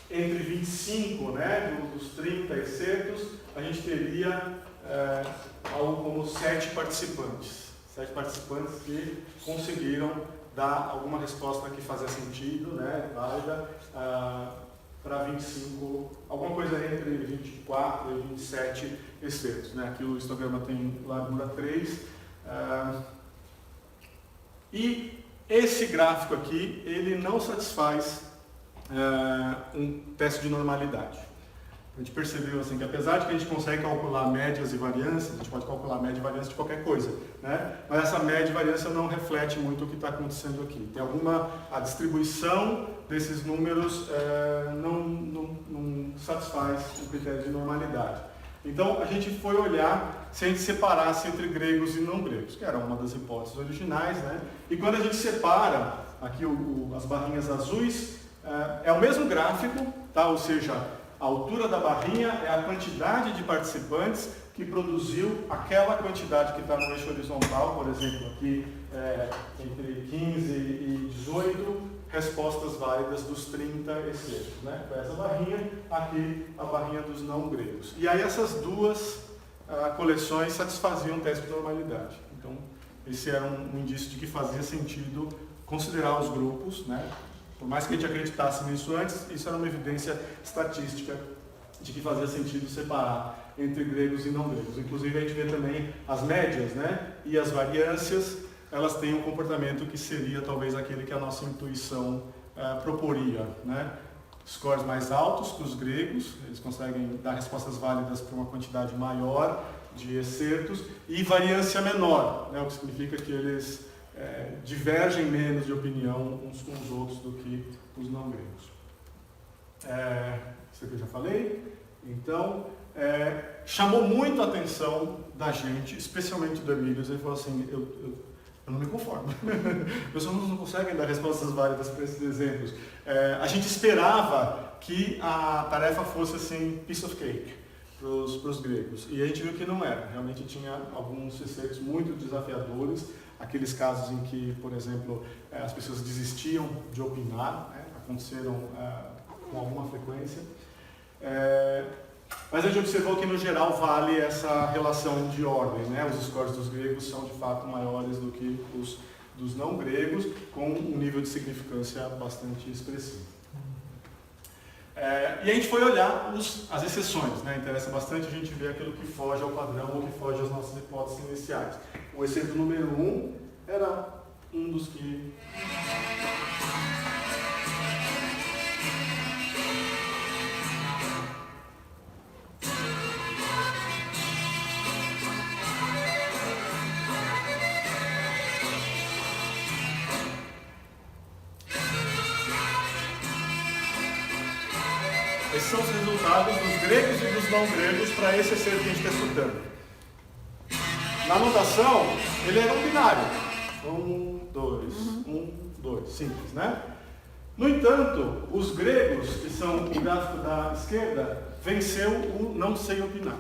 entre 25, né, dos 30 excertos, a gente teria algo como 7 participantes. 7 participantes que conseguiram dar alguma resposta que fazia sentido, né, válida, para 25, alguma coisa entre 24 e 27 excertos. Né? Aqui o histograma tem largura 3. E esse gráfico aqui, ele não satisfaz um teste de normalidade. A gente percebeu assim, que apesar de que a gente consegue calcular médias e variâncias, a gente pode calcular média e variância de qualquer coisa, né? Mas essa média e variância não reflete muito o que está acontecendo aqui. Tem a distribuição desses números não satisfaz o critério de normalidade. Então a gente foi olhar se a gente separasse entre gregos e não gregos, que era uma das hipóteses originais, né? E quando a gente separa, aqui as barrinhas azuis, é o mesmo gráfico, tá? Ou seja, a altura da barrinha é a quantidade de participantes que produziu aquela quantidade que está no eixo horizontal, por exemplo, aqui entre 15 e 18, respostas válidas dos 30 excertos, né? Foi essa barrinha, aqui a barrinha dos não gregos. E aí essas duas coleções satisfaziam o teste de normalidade. Então, esse era um indício de que fazia sentido considerar os grupos, né? Por mais que a gente acreditasse nisso antes, isso era uma evidência estatística de que fazia sentido separar entre gregos e não gregos. Inclusive a gente vê também as médias, né? E as variâncias, elas têm um comportamento que seria talvez aquele que a nossa intuição proporia, né? Scores mais altos para os gregos, eles conseguem dar respostas válidas para uma quantidade maior de excertos, e variância menor, né? O que significa que eles divergem menos de opinião uns com os outros do que os não gregos. Isso aqui eu já falei. Então, chamou muito a atenção da gente, especialmente do Emílio. Ele falou assim, eu não me conformo. Meus alunos não conseguem dar respostas válidas para esses exemplos. A gente esperava que a tarefa fosse assim, piece of cake para os gregos. E a gente viu que não era. Realmente tinha alguns excertos muito desafiadores. Aqueles casos em que, por exemplo, as pessoas desistiam de opinar, né? Aconteceram com alguma frequência. Mas a gente observou que, no geral, vale essa relação de ordem, né? Os scores dos gregos são, de fato, maiores do que os dos não gregos, com um nível de significância bastante expressivo. E a gente foi olhar as exceções, né? Interessa bastante a gente ver aquilo que foge ao padrão ou que foge às nossas hipóteses iniciais. O excerto número 1 era um dos que... Esses são os resultados dos gregos e dos não gregos para esse excerto que a gente está estudando. Na notação, ele era um binário. 1, 2, 1, 2, simples, né? No entanto, os gregos, que são o gráfico da esquerda, venceu o não sei opinar.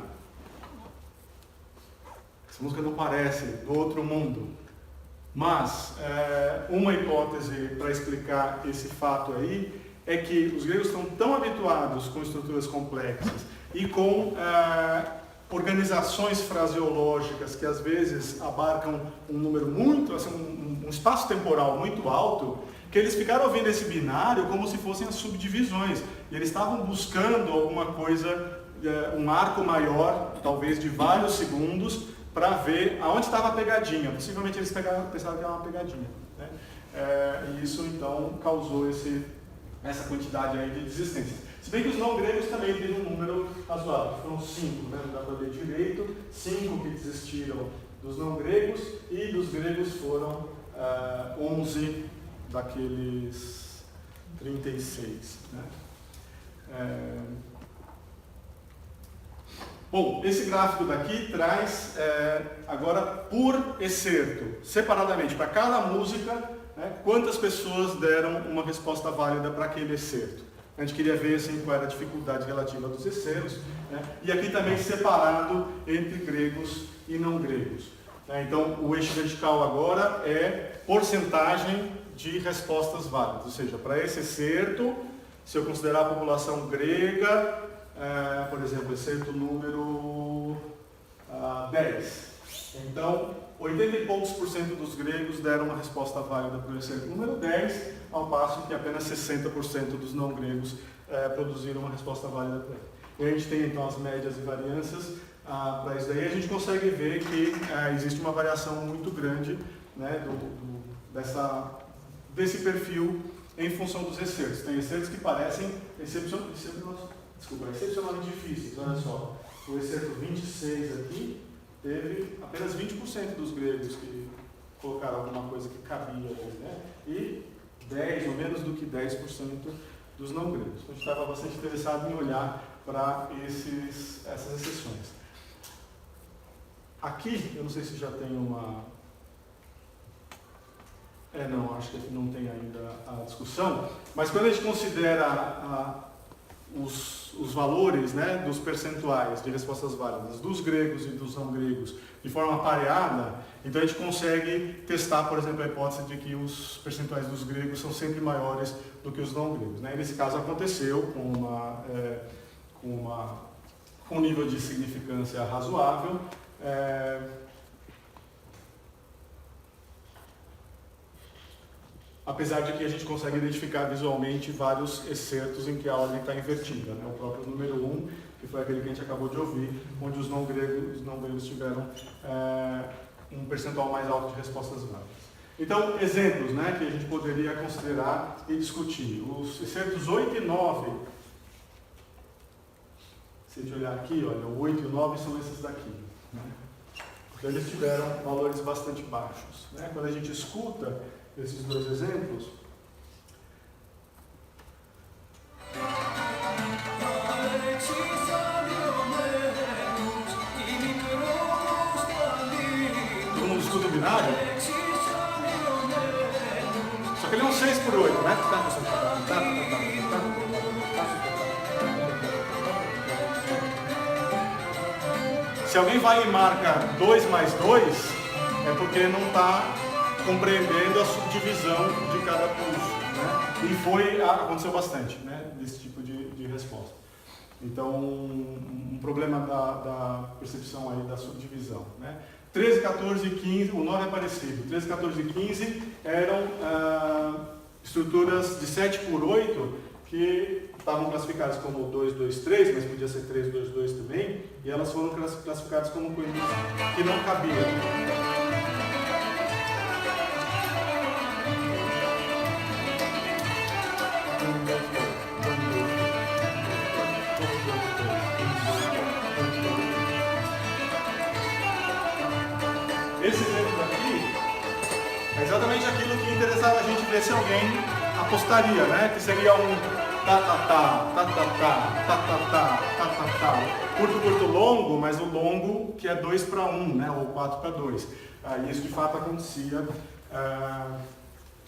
Essa música não parece do outro mundo. Mas, uma hipótese para explicar esse fato aí é que os gregos estão tão habituados com estruturas complexas e com organizações fraseológicas que às vezes abarcam um número muito, assim, um espaço temporal muito alto, que eles ficaram ouvindo esse binário como se fossem as subdivisões. E eles estavam buscando alguma coisa, um arco maior, talvez de vários segundos, para ver aonde estava a pegadinha. Possivelmente eles pensavam que era uma pegadinha, né? E isso então causou essa quantidade aí de desistências. Se bem que os não gregos também teve um número razoável, foram 5, né? Não dá para ler direito, 5 que desistiram dos não gregos, e dos gregos foram 11 daqueles 36. Né? Bom, esse gráfico daqui traz agora por excerto, separadamente, para cada música, né, quantas pessoas deram uma resposta válida para aquele excerto. A gente queria ver assim, qual era a dificuldade relativa dos excertos, né, e aqui também separado entre gregos e não gregos. Então, o eixo vertical agora é porcentagem de respostas válidas, ou seja, para esse excerto, se eu considerar a população grega, por exemplo, excerto número 10. Então, 80 e poucos % dos gregos deram uma resposta válida para o excerto número 10, ao passo que apenas 60% dos não gregos produziram uma resposta válida para ele. E a gente tem então as médias e variâncias para isso daí. A gente consegue ver que existe uma variação muito grande, né, desse perfil em função dos excertos. Tem excertos que parecem excepcionalmente difíceis. Olha só, o excerto 26 aqui teve apenas 20% dos gregos que colocaram alguma coisa que cabia ali, né? E 10 ou menos do que 10% dos não gregos. A gente estava bastante interessado em olhar para essas exceções. Aqui, eu não sei se já tem uma... não, acho que aqui não tem ainda a discussão, mas quando a gente considera os valores, né, dos percentuais de respostas válidas dos gregos e dos não gregos de forma pareada, então a gente consegue testar, por exemplo, a hipótese de que os percentuais dos gregos são sempre maiores do que os não gregos, né? E nesse caso aconteceu com um nível de significância razoável. apesar de que a gente consegue identificar visualmente vários excertos em que a ordem está invertida, né? O próprio número 1, que foi aquele que a gente acabou de ouvir, onde os não gregos tiveram um percentual mais alto de respostas válidas. Então, exemplos, né, que a gente poderia considerar e discutir. Os excertos 8 e 9, se a gente olhar aqui, olha, o 8 e o 9 são esses daqui, né? Porque eles tiveram valores bastante baixos, né? Quando a gente escuta esses dois exemplos, todo mundo escuta o binário? Só que ele é um 6 por 8, né? Se alguém vai e marca 2 mais 2, é porque não está compreendendo a subdivisão de cada pulso, né? E aconteceu bastante, né, desse tipo de resposta. Então, um problema da percepção aí da subdivisão, né? 13, 14 e 15, o 9 é parecido. 13, 14 e 15 eram estruturas de 7 por 8 que estavam classificadas como 2, 2, 3, mas podia ser 3, 2, 2 também, e elas foram classificadas como coisas que não cabiam. Esse exemplo daqui é exatamente aquilo que interessava a gente ver se alguém apostaria, né? Que seria um ta-ta-ta, ta-ta-ta, ta-ta-ta, ta-ta-ta. Curto, longo, mas o longo que é 2 para 1, né? Ou 4 para 2. E isso de fato acontecia,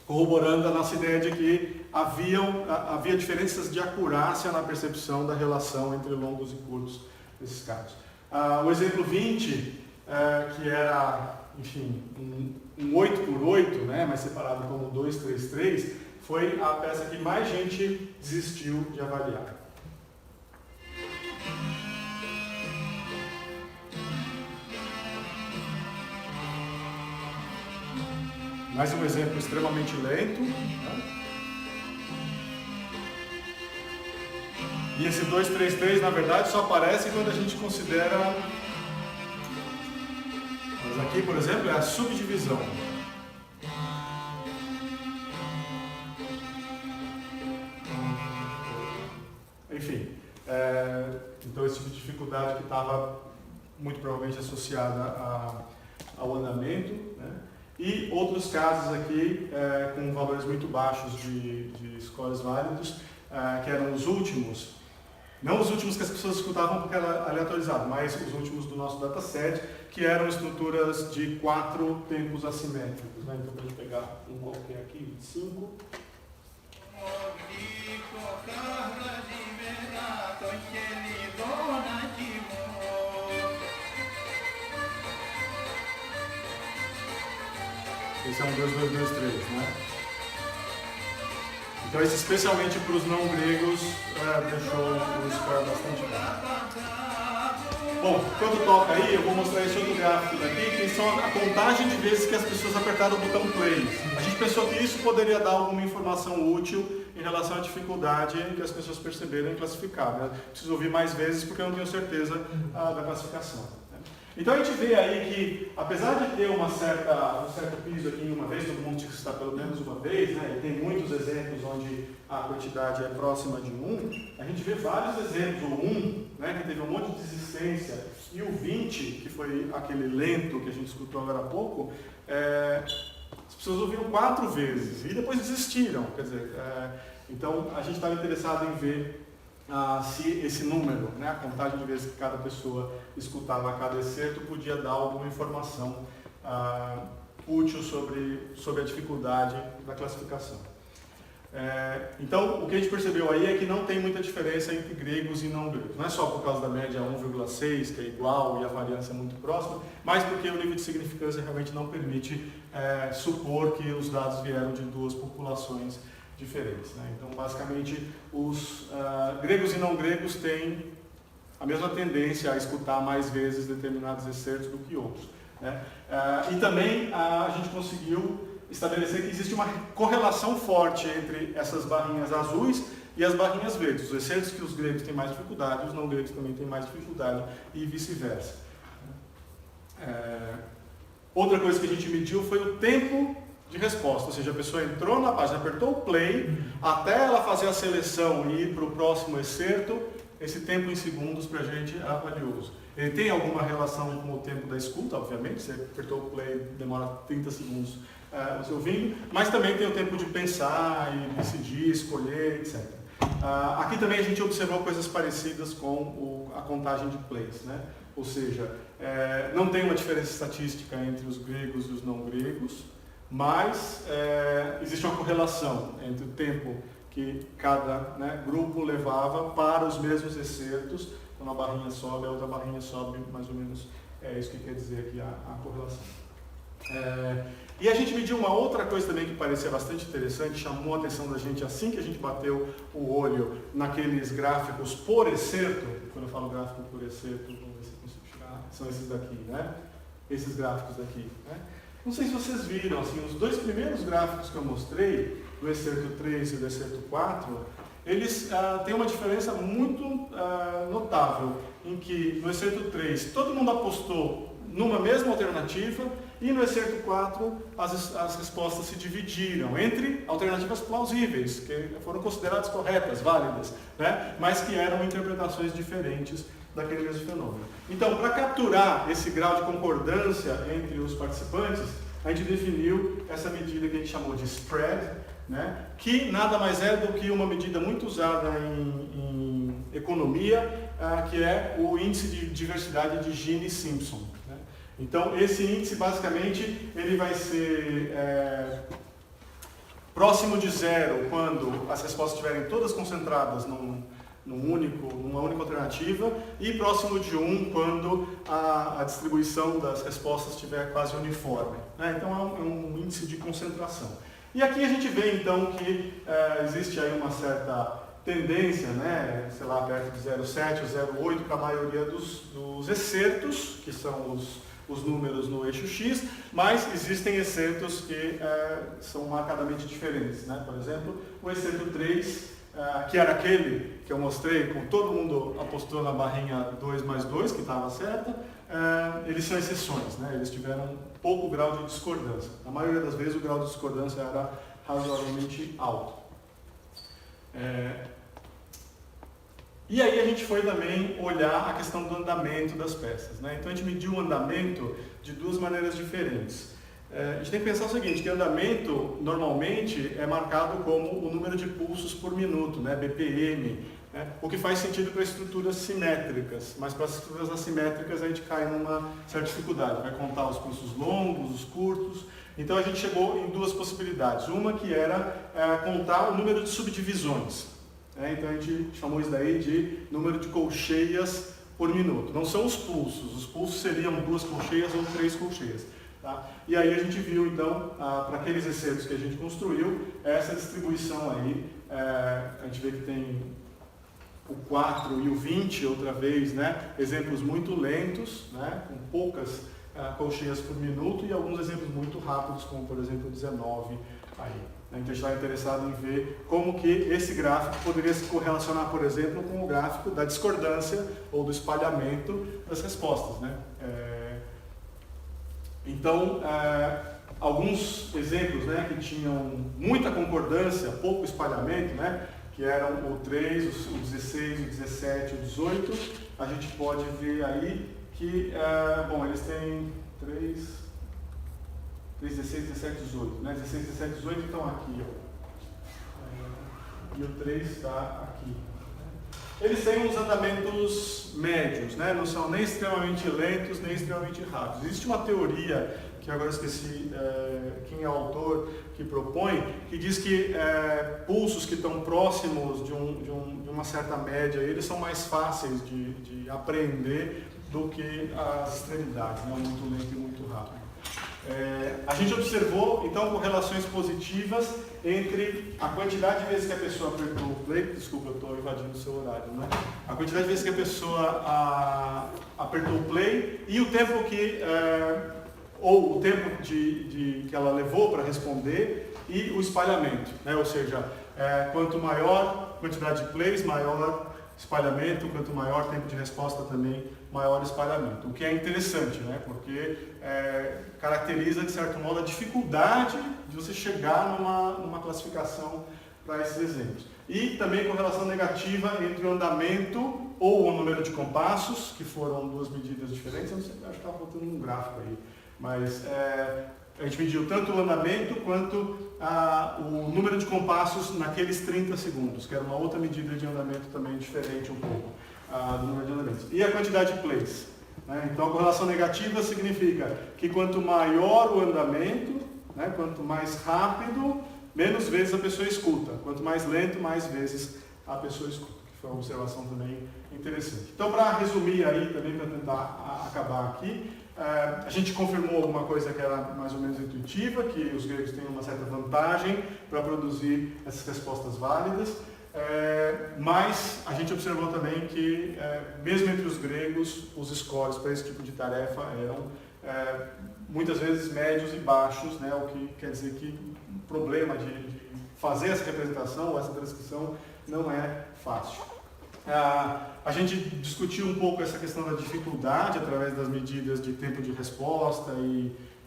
corroborando a nossa ideia de que havia diferenças de acurácia na percepção da relação entre longos e curtos nesses casos. O exemplo 20, que era, enfim, um 8 por 8, né, mas separado como 2, 3, 3, foi a peça que mais gente desistiu de avaliar. Mais um exemplo extremamente lento, né? E esse 2, 3, 3, na verdade, só aparece quando a gente considera... Mas aqui, por exemplo, é a subdivisão. Enfim, então esse tipo de dificuldade que estava muito provavelmente associada ao andamento, né? E outros casos aqui com valores muito baixos de scores válidos, que eram os últimos. Não os últimos que as pessoas escutavam porque era aleatorizado, mas os últimos do nosso dataset, que eram estruturas de 4 tempos assimétricos, né? Então, para a gente pegar um qualquer aqui, 5. Esse é um 2, 2, 2, 3, né? Então, esse especialmente para os não gregos deixou o score bastante baixo. Bom, quando toca aí, eu vou mostrar esse outro gráfico daqui, que são a contagem de vezes que as pessoas apertaram o botão play. A gente pensou que isso poderia dar alguma informação útil em relação à dificuldade que as pessoas perceberam em classificar, né? Preciso ouvir mais vezes porque eu não tenho certeza da classificação. Então a gente vê aí que, apesar de ter um certo piso aqui em uma vez, todo mundo tinha que estar pelo menos uma vez, né? E tem muitos exemplos onde a quantidade é próxima de 1, a gente vê vários exemplos, o 1, né, que teve um monte de desistência, e o 20, que foi aquele lento que a gente escutou agora há pouco, as pessoas ouviram 4 vezes e depois desistiram. Quer dizer, então a gente estava interessado em ver se esse número, né, a contagem de vezes que cada pessoa escutava a cada excerto, podia dar alguma informação útil sobre a dificuldade da classificação. Então, o que a gente percebeu aí é que não tem muita diferença entre gregos e não gregos. Não é só por causa da média 1,6, que é igual e a variância é muito próxima, mas porque o nível de significância realmente não permite supor que os dados vieram de 2 populações diferentes, né? Então, basicamente, os gregos e não gregos têm a mesma tendência a escutar mais vezes determinados excertos do que outros, né? E também a gente conseguiu estabelecer que existe uma correlação forte entre essas barrinhas azuis e as barrinhas verdes. Os excertos que os gregos têm mais dificuldade, os não gregos também têm mais dificuldade e vice-versa. Outra coisa que a gente mediu foi o tempo de resposta, ou seja, a pessoa entrou na página, apertou o play, até ela fazer a seleção e ir para o próximo excerto, esse tempo em segundos para a gente é valioso. Ele tem alguma relação com o tempo da escuta, obviamente, você apertou o play, demora 30 segundos você ouvindo, mas também tem o tempo de pensar e decidir, escolher, etc. Aqui também a gente observou coisas parecidas com a contagem de plays, né? Ou seja, não tem uma diferença estatística entre os gregos e os não gregos, mas existe uma correlação entre o tempo que cada grupo levava para os mesmos excertos. Quando a barrinha sobe, a outra barrinha sobe, mais ou menos é isso que quer dizer aqui a correlação. E a gente mediu uma outra coisa também que parecia bastante interessante, chamou a atenção da gente assim que a gente bateu o olho naqueles gráficos por excerto. Quando eu falo gráfico por excerto, vamos ver se eu consigo chegar, são esses daqui, né? Esses gráficos daqui, né? Não sei se vocês viram, assim, os dois primeiros gráficos que eu mostrei, do excerto 3 e do excerto 4, eles têm uma diferença muito notável, em que no excerto 3 todo mundo apostou numa mesma alternativa e no excerto 4 as respostas se dividiram entre alternativas plausíveis, que foram consideradas corretas, válidas, né? Mas que eram interpretações diferentes daquele mesmo fenômeno. Então, para capturar esse grau de concordância entre os participantes, a gente definiu essa medida que a gente chamou de spread, né? Que nada mais é do que uma medida muito usada em economia, que é o índice de diversidade de Gini-Simpson. Né? Então, esse índice, basicamente, ele vai ser próximo de zero quando as respostas estiverem todas concentradas numa única alternativa, e próximo de 1 quando a distribuição das respostas estiver quase uniforme. Né? Então é um índice de concentração. E aqui a gente vê então que existe aí uma certa tendência, né, sei lá, perto de 0,7 ou 0,8 para a maioria dos excertos, que são os números no eixo X, mas existem excertos que são marcadamente diferentes. Né? Por exemplo, o excerto 3, que era aquele que eu mostrei, com todo mundo apostou na barrinha 2 mais 2, que estava certa, eles são exceções, né? Eles tiveram pouco grau de discordância. Na maioria das vezes o grau de discordância era razoavelmente alto. E aí a gente foi também olhar a questão do andamento das peças. Né? Então a gente mediu o andamento de duas maneiras diferentes. A gente tem que pensar o seguinte, que andamento normalmente é marcado como o número de pulsos por minuto, né, BPM, né, o que faz sentido para estruturas simétricas, mas para as estruturas assimétricas a gente cai numa certa dificuldade, vai contar os pulsos longos, os curtos. Então a gente chegou em duas possibilidades, uma que era contar o número de subdivisões, né, então a gente chamou isso daí de número de colcheias por minuto. Não são os pulsos seriam 2 colcheias ou 3 colcheias. Tá? E aí a gente viu, então, para aqueles excertos que a gente construiu, essa distribuição aí, a gente vê que tem o 4 e o 20 outra vez, né? Exemplos muito lentos, né? Com poucas colcheias por minuto, e alguns exemplos muito rápidos, como por exemplo o 19 aí. Então a gente está interessado em ver como que esse gráfico poderia se correlacionar, por exemplo, com o gráfico da discordância ou do espalhamento das respostas, né? Então, alguns exemplos, né, que tinham muita concordância, pouco espalhamento, né, que eram o 3, o 16, o 17, o 18, a gente pode ver aí que, bom, eles têm 3, 16, 17, 18, né, 16, 17, 18 estão aqui, ó, e o 3 está aqui. Eles têm uns andamentos médios, né? Não são nem extremamente lentos, nem extremamente rápidos. Existe uma teoria, que agora eu esqueci quem é o autor que propõe, que diz que pulsos que estão próximos de uma certa média, eles são mais fáceis de apreender do que as extremidades, né? Muito lento e muito rápido. A gente observou, então, correlações positivas entre a quantidade de vezes que a pessoa apertou o play, desculpa, eu estou invadindo o seu horário, né? A quantidade de vezes que a pessoa apertou o play e o tempo que ou o tempo que ela levou para responder e o espalhamento, né? Ou seja, quanto maior quantidade de plays, maior espalhamento, quanto maior tempo de resposta também, maior espalhamento. O que é interessante, né? Porque caracteriza, de certo modo, a dificuldade de você chegar numa classificação para esses exemplos. E também correlação negativa entre o andamento ou o número de compassos, que foram duas medidas diferentes. Eu não sei, acho que estava botando um gráfico aí, mas a gente mediu tanto o andamento quanto o número de compassos naqueles 30 segundos, que era uma outra medida de andamento também diferente um pouco do número de andamentos. E a quantidade de plays, né? Então a correlação negativa significa que quanto maior o andamento, né, quanto mais rápido, menos vezes a pessoa escuta. Quanto mais lento, mais vezes a pessoa escuta, que foi uma observação também interessante. Então, para resumir aí, também para tentar acabar aqui, a gente confirmou alguma coisa que era mais ou menos intuitiva, que os gregos têm uma certa vantagem para produzir essas respostas válidas, mas a gente observou também que, mesmo entre os gregos, os scores para esse tipo de tarefa eram muitas vezes médios e baixos, né? O que quer dizer que o problema de fazer essa representação ou essa transcrição não é fácil. A gente discutiu um pouco essa questão da dificuldade através das medidas de tempo de resposta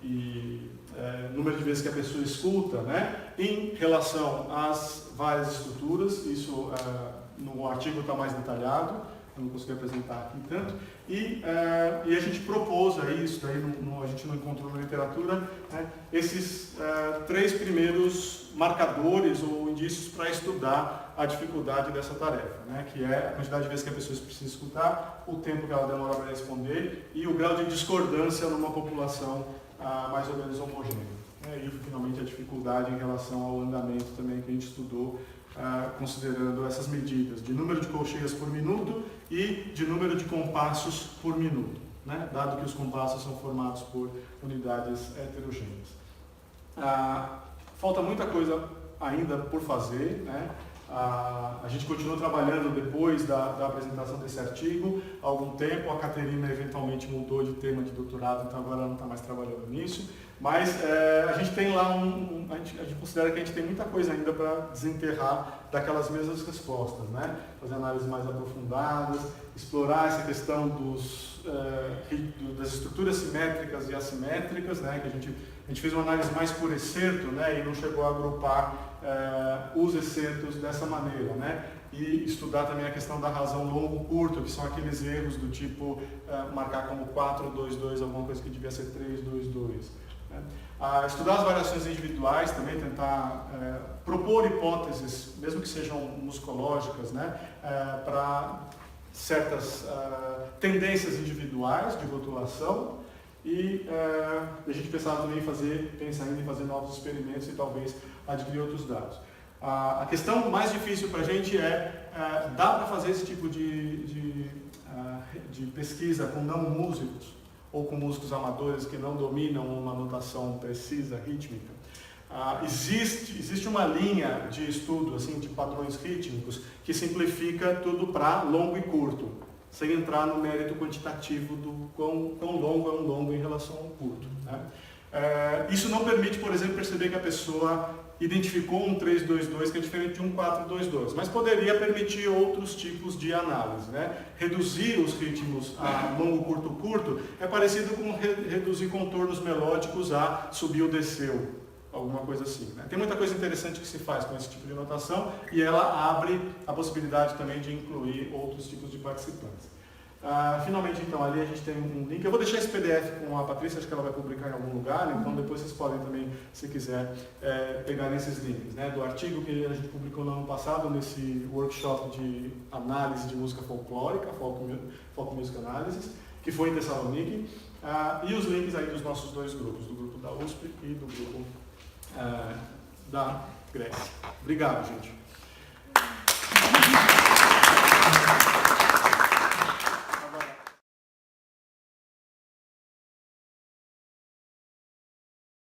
e número de vezes que a pessoa escuta, né? Em relação às várias estruturas. Isso no artigo está mais detalhado, eu não consegui apresentar aqui tanto. E a gente propôs aí, isso daí a gente não encontrou na literatura, né, esses 3 primeiros marcadores ou indícios para estudar a dificuldade dessa tarefa, né, que é a quantidade de vezes que a pessoa precisa escutar, o tempo que ela demora para responder e o grau de discordância numa população mais ou menos homogênea. Né, e finalmente a dificuldade em relação ao andamento também que a gente estudou, considerando essas medidas de número de colcheias por minuto e de número de compassos por minuto, né? Dado que os compassos são formados por unidades heterogêneas. Falta muita coisa ainda por fazer, né? A gente continuou trabalhando depois da apresentação desse artigo há algum tempo. A Caterina eventualmente mudou de tema de doutorado, então agora ela não está mais trabalhando nisso. Mas a gente tem lá a gente considera que a gente tem muita coisa ainda para desenterrar daquelas mesmas respostas, né? Fazer análises mais aprofundadas, explorar essa questão das estruturas simétricas e assimétricas, né? Que a gente fez uma análise mais por excerto, né? E não chegou a agrupar os excertos dessa maneira, né? E estudar também a questão da razão longo-curto, que são aqueles erros do tipo marcar como 4-2-2, alguma coisa que devia ser 3-2-2. Estudar as variações individuais também, tentar propor hipóteses, mesmo que sejam musicológicas, né, para certas tendências individuais de rotulação e a gente pensava também pensa ainda em fazer novos experimentos e talvez adquirir outros dados. A questão mais difícil para a gente dá para fazer esse tipo de pesquisa com não músicos ou com músicos amadores que não dominam uma notação precisa, rítmica. Existe uma linha de estudo assim, de padrões rítmicos que simplifica tudo para longo e curto, sem entrar no mérito quantitativo do quão longo é um longo em relação ao curto, né? Isso não permite, por exemplo, perceber que a pessoa identificou um 3-2-2 que é diferente de um 4-2-2, mas poderia permitir outros tipos de análise, né? Reduzir os ritmos a longo, curto, curto é parecido com reduzir contornos melódicos a subiu, desceu, alguma coisa assim, né? Tem muita coisa interessante que se faz com esse tipo de notação e ela abre a possibilidade também de incluir outros tipos de participantes. Finalmente, então, ali a gente tem um link. Eu vou deixar esse PDF com a Patrícia, acho que ela vai publicar em algum lugar, então depois vocês podem também, se quiser, pegar nesses links, né, do artigo que a gente publicou no ano passado, nesse workshop de análise de música folclórica, Folk Music Analysis, que foi em Thessaloniki, e os links aí dos nossos 2 grupos, do grupo da USP e do grupo da Grécia. Obrigado, gente.